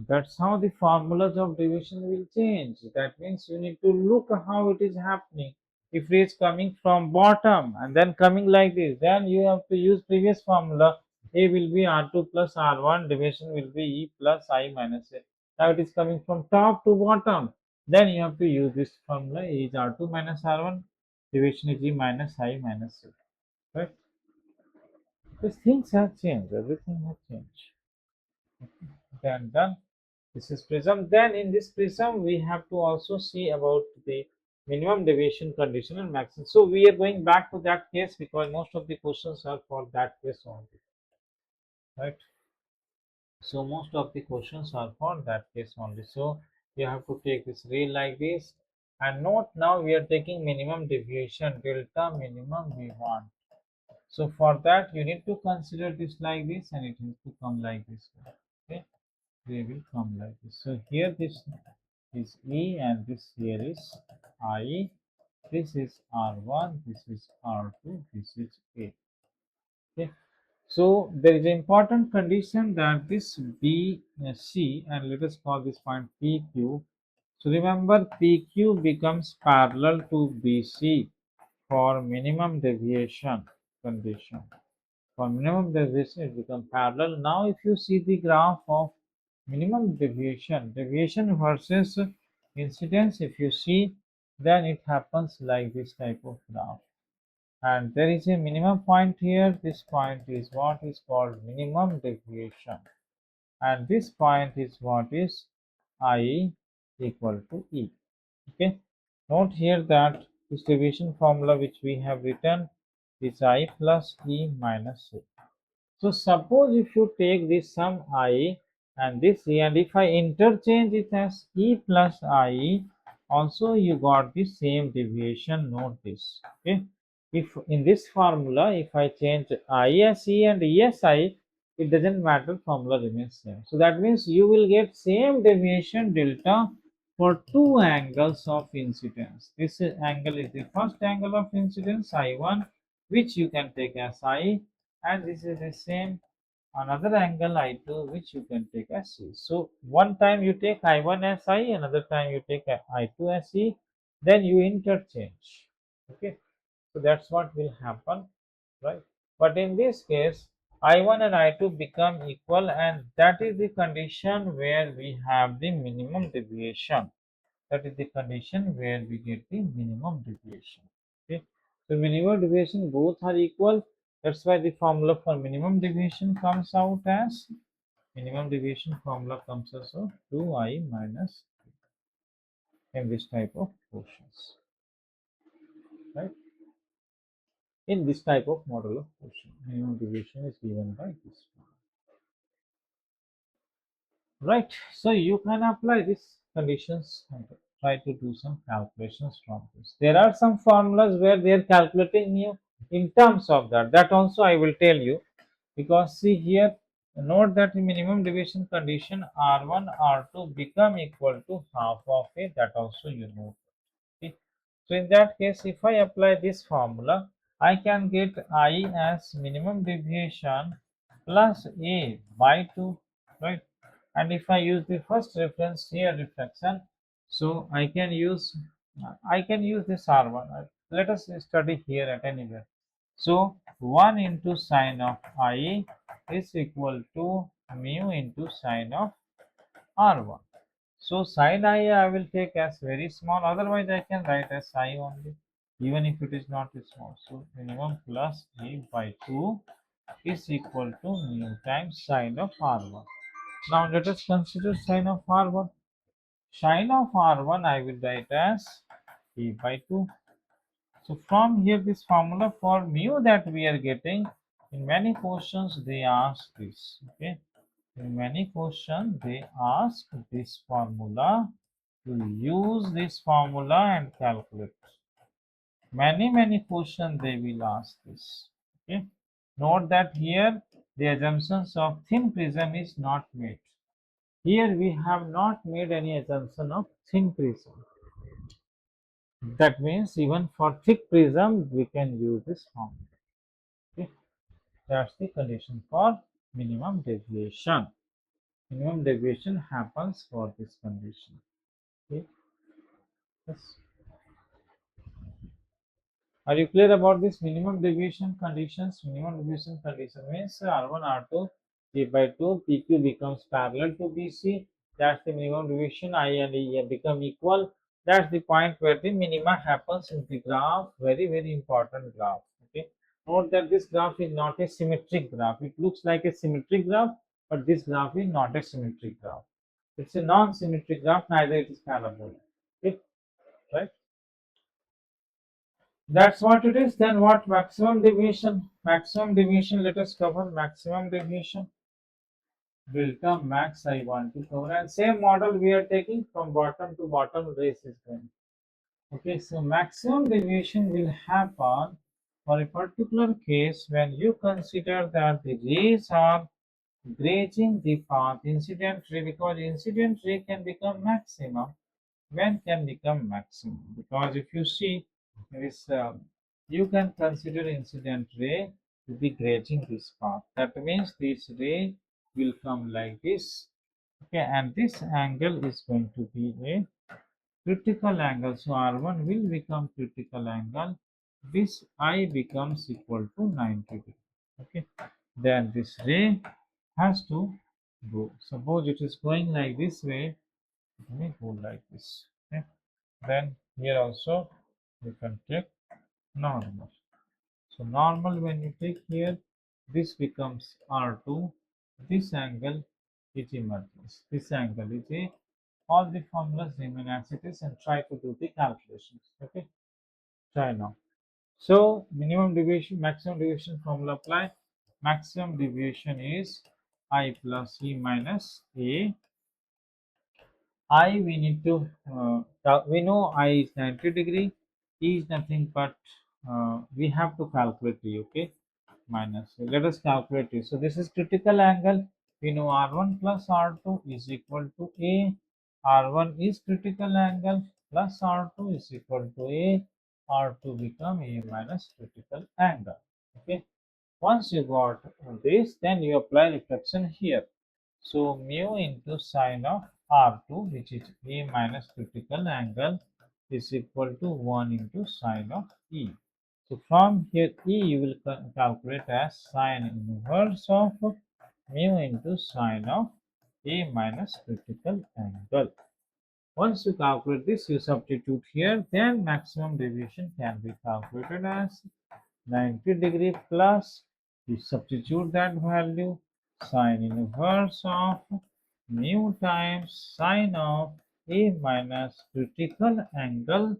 That's how the formulas of deviation will change. That means you need to look how it is happening. If it is coming from bottom and then coming like this, then you have to use previous formula. A will be R2 plus R1, deviation will be E plus I minus A. Now it is coming from top to bottom. Then you have to use this formula. A is R2 minus R1, deviation is E minus I minus A. Right? These things have changed. Everything has changed. Then done. This is prism. Then in this prism we have to also see about the minimum deviation condition and maximum. So we are going back to that case because most of the questions are for that case only, right? So most of the questions are for that case only. So you have to take this real like this, and note now we are taking minimum deviation delta minimum we want. So for that you need to consider this like this, and it has to come like this. Okay, they will come like this. So here this is E and this here is I. This is R1, this is R2, this is A. Okay. So there is an important condition that this BC, and let us call this point PQ. So remember PQ becomes parallel to BC for minimum deviation condition. For minimum deviation, it becomes parallel. Now, if you see the graph of minimum deviation versus incidence, if you see, then it happens like this type of graph. And there is a minimum point here. This point is what is called minimum deviation. And this point is what is I equal to E. Okay. Note here that this deviation formula which we have written is I plus E minus A. So suppose if you take this sum I and this E, and if I interchange it as E plus I, also you got the same deviation. Note this. Okay. If in this formula, if I change I as E and E as I, it doesn't matter, formula remains same. So that means you will get same deviation delta for two angles of incidence. This angle is the first angle of incidence I1, which you can take as I, and this is the same another angle I2, which you can take as C. So one time you take I1 as I, another time you take I2 as E, then you interchange. Okay, so that's what will happen, right? But in this case, I1 and I2 become equal, and that is the condition where we have the minimum deviation. That is the condition where we get the minimum deviation. Okay, so minimum deviation both are equal. That's why the formula for minimum deviation comes out as minimum deviation formula comes as 2I minus in this type of questions, right? In this type of model of question, minimum deviation is given by this one. Right, so you can apply these conditions and try to do some calculations from this. There are some formulas where they are calculating you in terms of that. That also I will tell you, because see here, note that the minimum deviation condition R1, R2 become equal to half of A. That also you know. Okay. So in that case, if I apply this formula, I can get I as minimum deviation plus A by 2, right? And if I use the first reference here reflection, so I can use this R1. Let us study here at anywhere. So 1 into sine of I is equal to mu into sine of R1. So sine I will take as very small, otherwise I can write as I only. even if it is not small. So minimum plus g by 2 is equal to mu times sine of r1. Now let us consider sine of r1. Sine of r1 I will write as p by 2. So from here this formula for mu that we are getting, in many questions they ask this. Okay, in many questions they ask this formula, to use this formula and calculate. Many questions they will ask this. Okay, note that here the assumptions of thin prism is not made. Here we have not made any assumption of thin prism. That means even for thick prism we can use this formula. Okay, that's the condition for minimum deviation. Minimum deviation happens for this condition. Okay, yes. Are you clear about this minimum deviation conditions? Minimum deviation condition means R1, R2, P by 2, PQ becomes parallel to BC. That's the minimum deviation. I and E become equal. That's the point where the minima happens in the graph. Very important graph. Okay. Note that this graph is not a symmetric graph. It looks like a symmetric graph, but this graph is not a symmetric graph. It's a non-symmetric graph, neither it is parabolic. Okay, right? That's what it is. Then what maximum deviation? Maximum deviation, let us cover maximum deviation. Delta max I want to cover. And same model we are taking from bottom to bottom race is going. Okay, so maximum deviation will happen for a particular case when you consider that the rays are grazing the path incident ray, because incident ray can become maximum. When can become maximum? Because if you see this, you can consider incident ray to be grazing this path. That means this ray will come like this. Okay, and this angle is going to be a critical angle. So R1 will become critical angle. This I becomes equal to 90 degree. Okay, then this ray has to go. Suppose it is going like this way, it may go like this. Okay, then here also you can take normal. So normal, when you take here, this becomes R2. This angle is emergence. This angle is a, all the formulas remain as it is, and try to do the calculations. Okay, try now. So minimum deviation, maximum deviation formula apply. Maximum deviation is I plus E minus A. I, we need to we know I is 90 degree, E is nothing but we have to calculate E. Okay, minus, so let us calculate it. So this is critical angle. We know R1 plus R2 is equal to A. R1 is critical angle plus R2 is equal to A. R2 become A minus critical angle. Okay, once you got this, then you apply reflection here. So mu into sine of R2, which is A minus critical angle, is equal to 1 into sine of E. So from here E you will calculate as sine inverse of mu into sine of A minus critical angle. Once you calculate this, you substitute here, then maximum deviation can be calculated as 90 degree plus, you substitute that value, sine inverse of mu times sine of A minus critical angle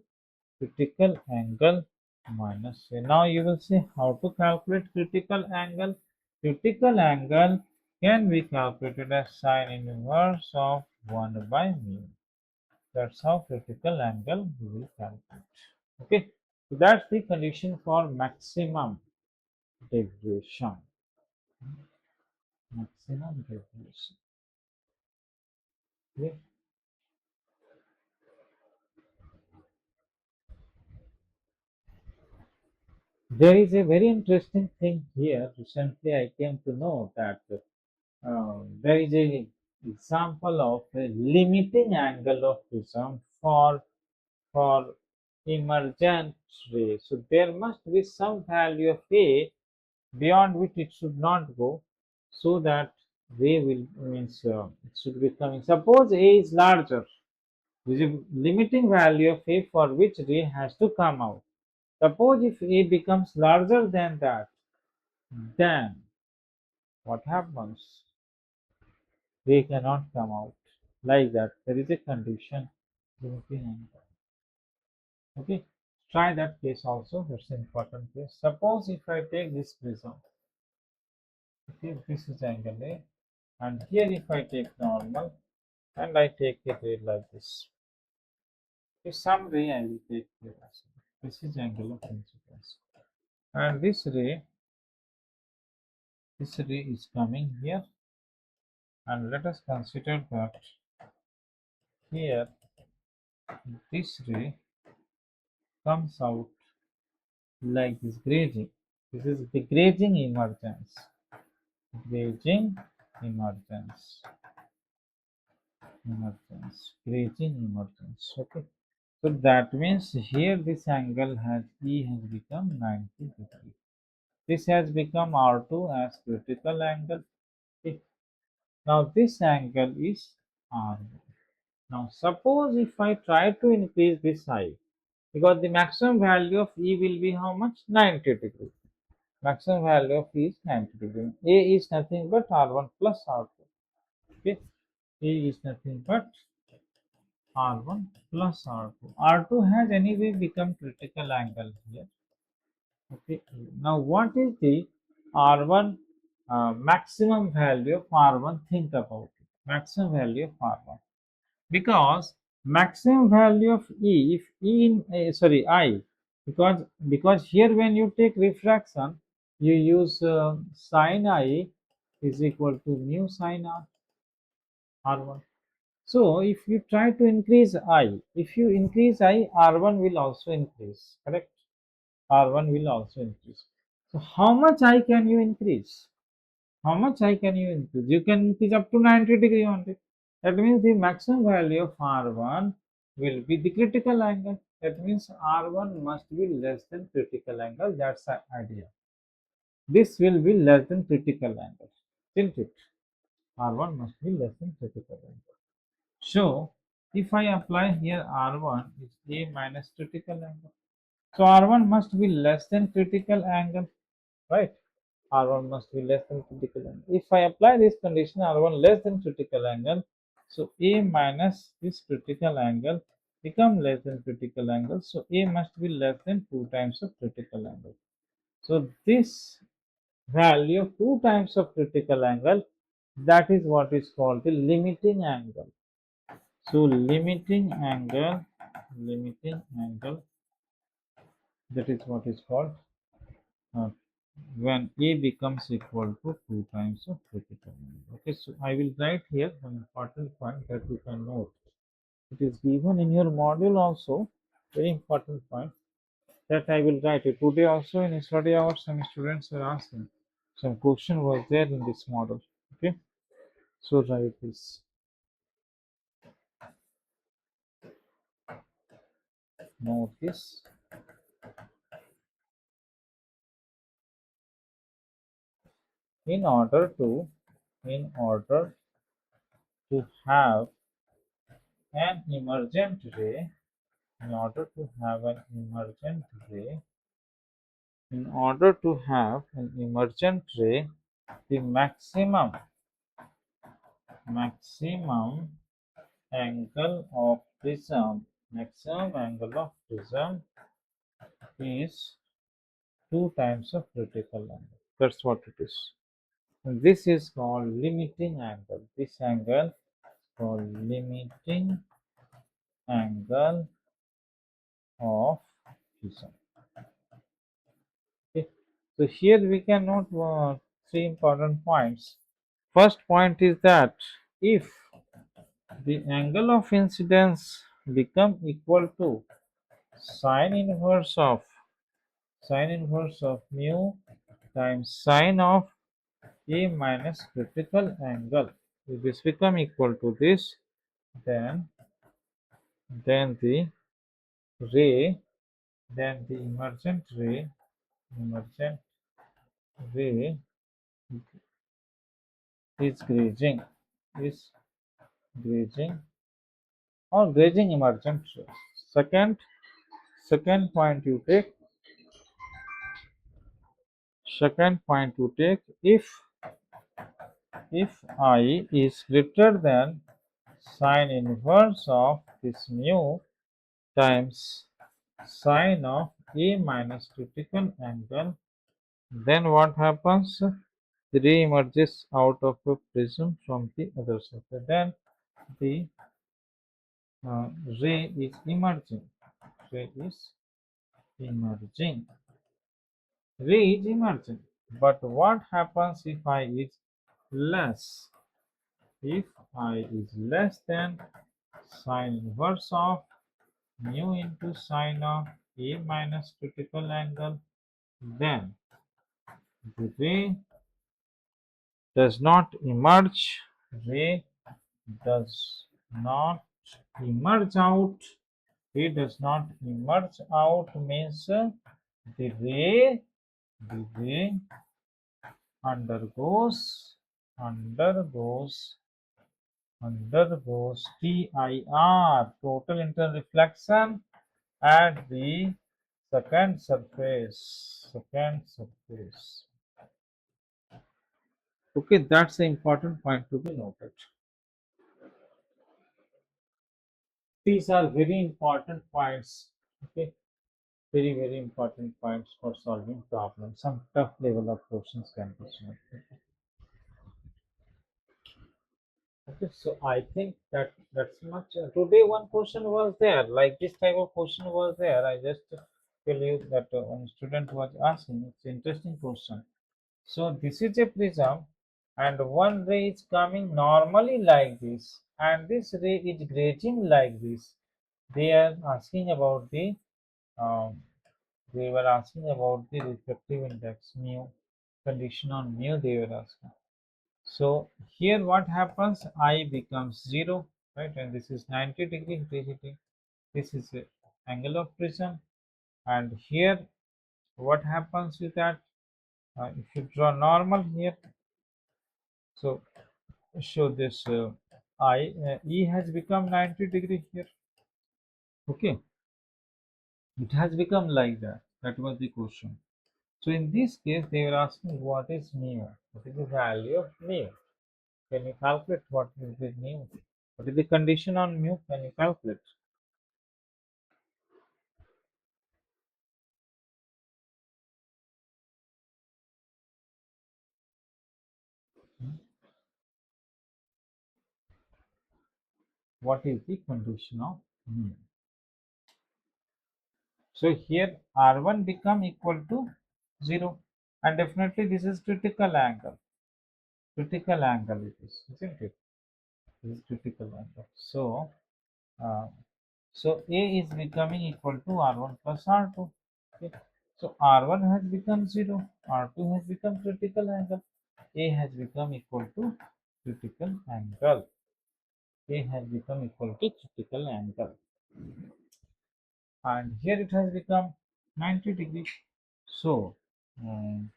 minus A. Now you will see how to calculate critical angle. Critical angle can be calculated as sine inverse of 1 by mu. That's how critical angle we will calculate. Okay, so that's the condition for maximum deviation. Maximum deviation. Okay. There is a very interesting thing here. Recently, I came to know that there is a example of a limiting angle of prism for emergent ray. So there must be some value of A beyond which it should not go, so that ray will means it should be coming. Suppose A is larger, there is a limiting value of A for which ray has to come out. Suppose if A becomes larger than that, then what happens? They cannot come out. Like that. There is a condition. Okay. Try that case also. That's an important case. Suppose if I take this prism, okay, this is angle A, and here if I take normal and I take a ray like this. Okay, some ray I will take here as well. This is angle of incidence. And this ray is coming here, and let us consider that here this ray comes out like this grazing. This is the grazing emergence. Grazing emergence. Grazing emergence. Okay. So that means here this angle has E has become 90 degrees. This has become R2 as critical angle. Okay. Now this angle is R1. Now suppose if I try to increase this I, because the maximum value of E will be how much? 90 degrees. Maximum value of E is 90 degrees. A is nothing but R1 plus R2. Okay. A is nothing but R1 plus R2. R2 has anyway become critical angle here. Okay. Now what is the R1 maximum value of R1? Think about it. Maximum value of R1. Because maximum value of E, if E in sorry I, because here when you take refraction, you use sin I is equal to mu sin R1. So if you try to increase I, if you increase I, R1 will also increase, correct? R1 will also increase. So how much I can you increase? How much I can you increase? You can increase up to 90 degree only. That means the maximum value of R1 will be the critical angle. That means R1 must be less than critical angle. That's the idea. This will be less than critical angle, isn't it? R1 must be less than critical angle. So if I apply here R1 is A minus critical angle. So R1 must be less than critical angle, right? R1 must be less than critical angle. If I apply this condition R1 less than critical angle, so A minus this critical angle become less than critical angle. So A must be less than 2 times of critical angle. So this value of 2 times of critical angle, that is what is called the limiting angle. So limiting angle, that is what is called uh, when A becomes equal to 2 times of critical angle. Okay, so I will write here one important point that you can note. It is given in your module also, very important point that I will write it. Today also in study hours some students were asking. Some question was there in this model. Okay, so write this. Note this. In order to have an emergent ray, in order to have an emergent ray, in order to have an emergent ray, the maximum angle of prism is 2 times of critical angle. That's what it is. And this is called limiting angle. This angle is called limiting angle of prism. Okay. So here we can note 3 important points. First point is that if the angle of incidence become equal to sine inverse of mu times sine of A minus critical angle. If this become equal to this, then the ray, then the emergent ray is grazing or grazing emergent ray. Second point you take, second point to take, if I is greater than sine inverse of this mu times sine of A minus critical angle, then what happens? The ray emerges out of a prism from the other side. Then the uh, ray is emerging. Ray is emerging. Ray is emerging. But what happens if I is less? If I is less than sine inverse of mu into sine of A minus critical angle, then the ray does not emerge. Ray does not emerge out. Ray does not emerge out means the ray the ray undergoes TIR, total interreflection, at the second surface. Okay, that's the important point to be noted. These are very important points. Okay, very important points for solving problems. Some tough level of questions can be solved. Okay, so I think that's much. Today, one question was there, like this type of question was there. I just tell you that one student was asking. It's interesting question. So this is a prism, and one ray is coming normally like this, and this ray is grazing like this. They are asking about the um, they were asking about the refractive index mu, condition on mu. They were asking. So here what happens? I becomes 0, right? And this is 90-degree intensity. This is the angle of prism. And here what happens with that? If you draw normal here, so show this E has become 90-degree here. Okay, it has become like that. That was the question. So in this case, they were asking what is mu? What is the value of mu? Can you calculate what is the mu? What is the condition on mu? Can you calculate? What is the condition of mu? So here R1 become equal to 0, and definitely this is critical angle. Critical angle it is, isn't it? This is critical angle. Uh, so A is becoming equal to R1 plus R2. Okay. So R1 has become 0, R2 has become critical angle, A has become equal to critical angle. A has become equal to critical angle. And here it has become 90 degrees. So um,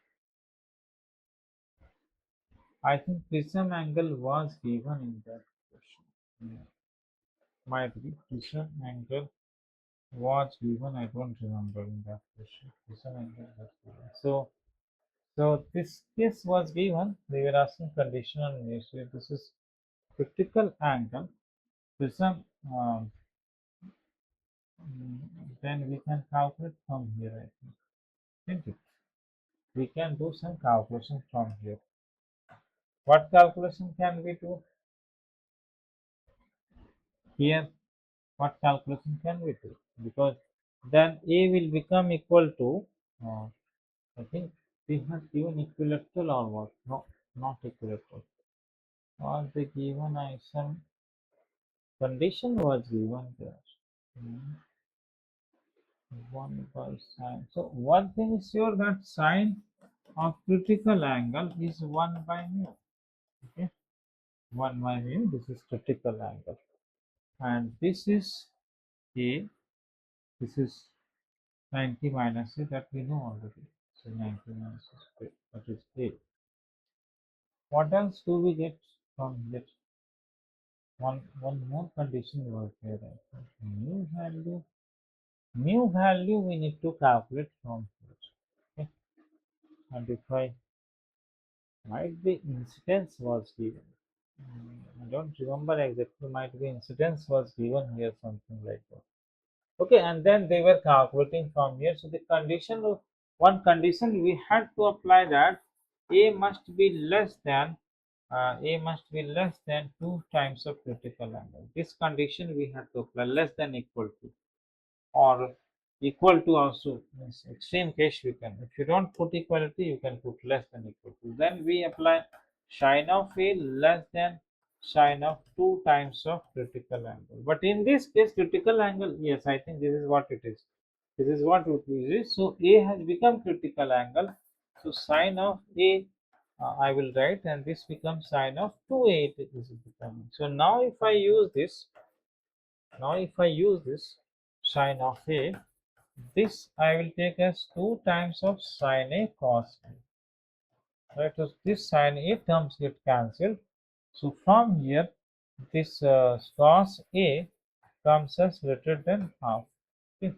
I think prism angle was given in that question. Yeah, might be prism angle was given. I don't remember in that question. Prism angle was given. So this case was given. They were asking conditional ratio. This is critical angle. Prism. Then we can calculate from here. I think. Isn't it? We can do some calculation from here. What calculation can we do here? What calculation can we do? Because then A will become equal to, uh, I think we have given equilateral or what? No, not equilateral. Or the given some condition was given there. Hmm, 1 by sine. So one thing is sure that sine of critical angle is 1 by mu. Okay, 1 by mu. This is critical angle, and this is A. This is 90 minus A, that we know already. So 90 minus A, that is A. What else do we get from here? One more condition was here. I think. Mu value we need to calculate from here. Okay. And if I might be incidence was given. I don't remember exactly. Might be incidence was given here, something like that. Okay, and then they were calculating from here. So the condition, one condition we had to apply, that a must be less than two times of critical angle. This condition we had to apply, less than equal to, or equal to also means extreme case we can. If you don't put equality, you can put less than equal to. Then we apply sine of a less than sine of two times of critical angle. But in this case, critical angle, yes, I think this is what it is. This is what it is. So a has become critical angle. So sine of a, I will write, and this becomes sine of 2a. It is becoming. So now if I use this, sine of a, this I will take as 2 times of sine a cos a. Right, so this sine a terms get cancelled. So from here, this cos a comes as greater than half. Okay.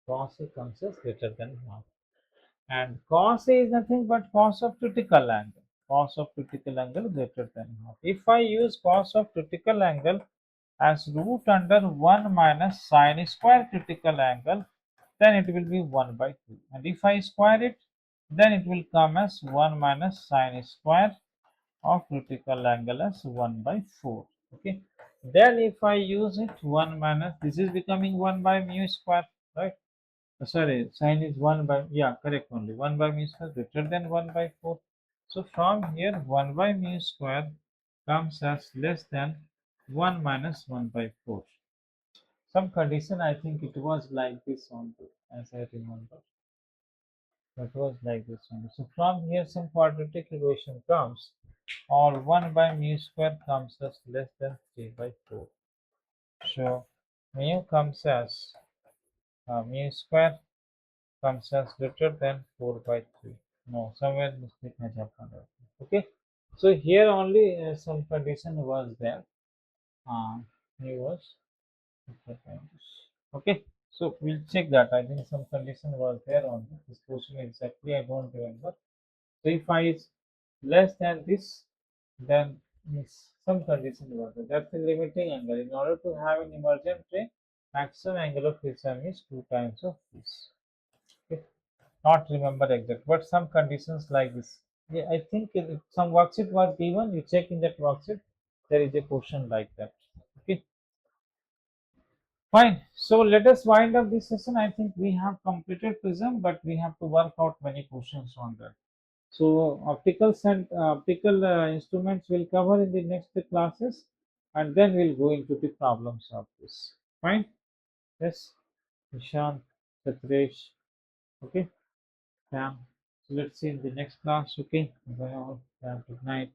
Cos a comes as greater than half. And cos a is nothing but cos of critical angle. Cos of critical angle greater than half. If I use cos of critical angle as root under 1 minus sine square critical angle, then it will be 1 by 2. And if I square it, then it will come as 1 minus sine square of critical angle as 1 by 4. Okay. Then if I use it, 1 minus, this is becoming 1 by mu square, right? Sorry, sine is 1 by, yeah, correct only. 1 by mu square greater than 1 by 4. So from here, 1 by mu square comes as less than 1 minus 1 by 4. Some condition, I think it was like this only, as I remember. It was like this only. So from here, some quadratic equation comes, or 1 by mu square comes as less than 3 by 4. So mu comes as mu square comes as greater than 4 by 3. No, somewhere mistake has happened. Okay. So here only some condition was there. He was okay. So we'll check that. I think some condition was there on this question exactly. I don't remember. So if I is less than this, then means some condition was there. That's the limiting angle. In order to have an emergent ray, maximum angle of prism is 2 times of this. Okay. Not remember exact, but some conditions like this. Yeah, I think some worksheet was given. You check in that worksheet, there is a question like that. Okay, fine. So let us wind up this session. I think we have completed prism, but we have to work out many questions on that. So opticals and optical instruments will cover in the next classes, and then we'll go into the problems of this. Fine. Yes, Nishan, Satresh. Okay. Yeah. So let's see in the next class. Okay. Bye all. Good night.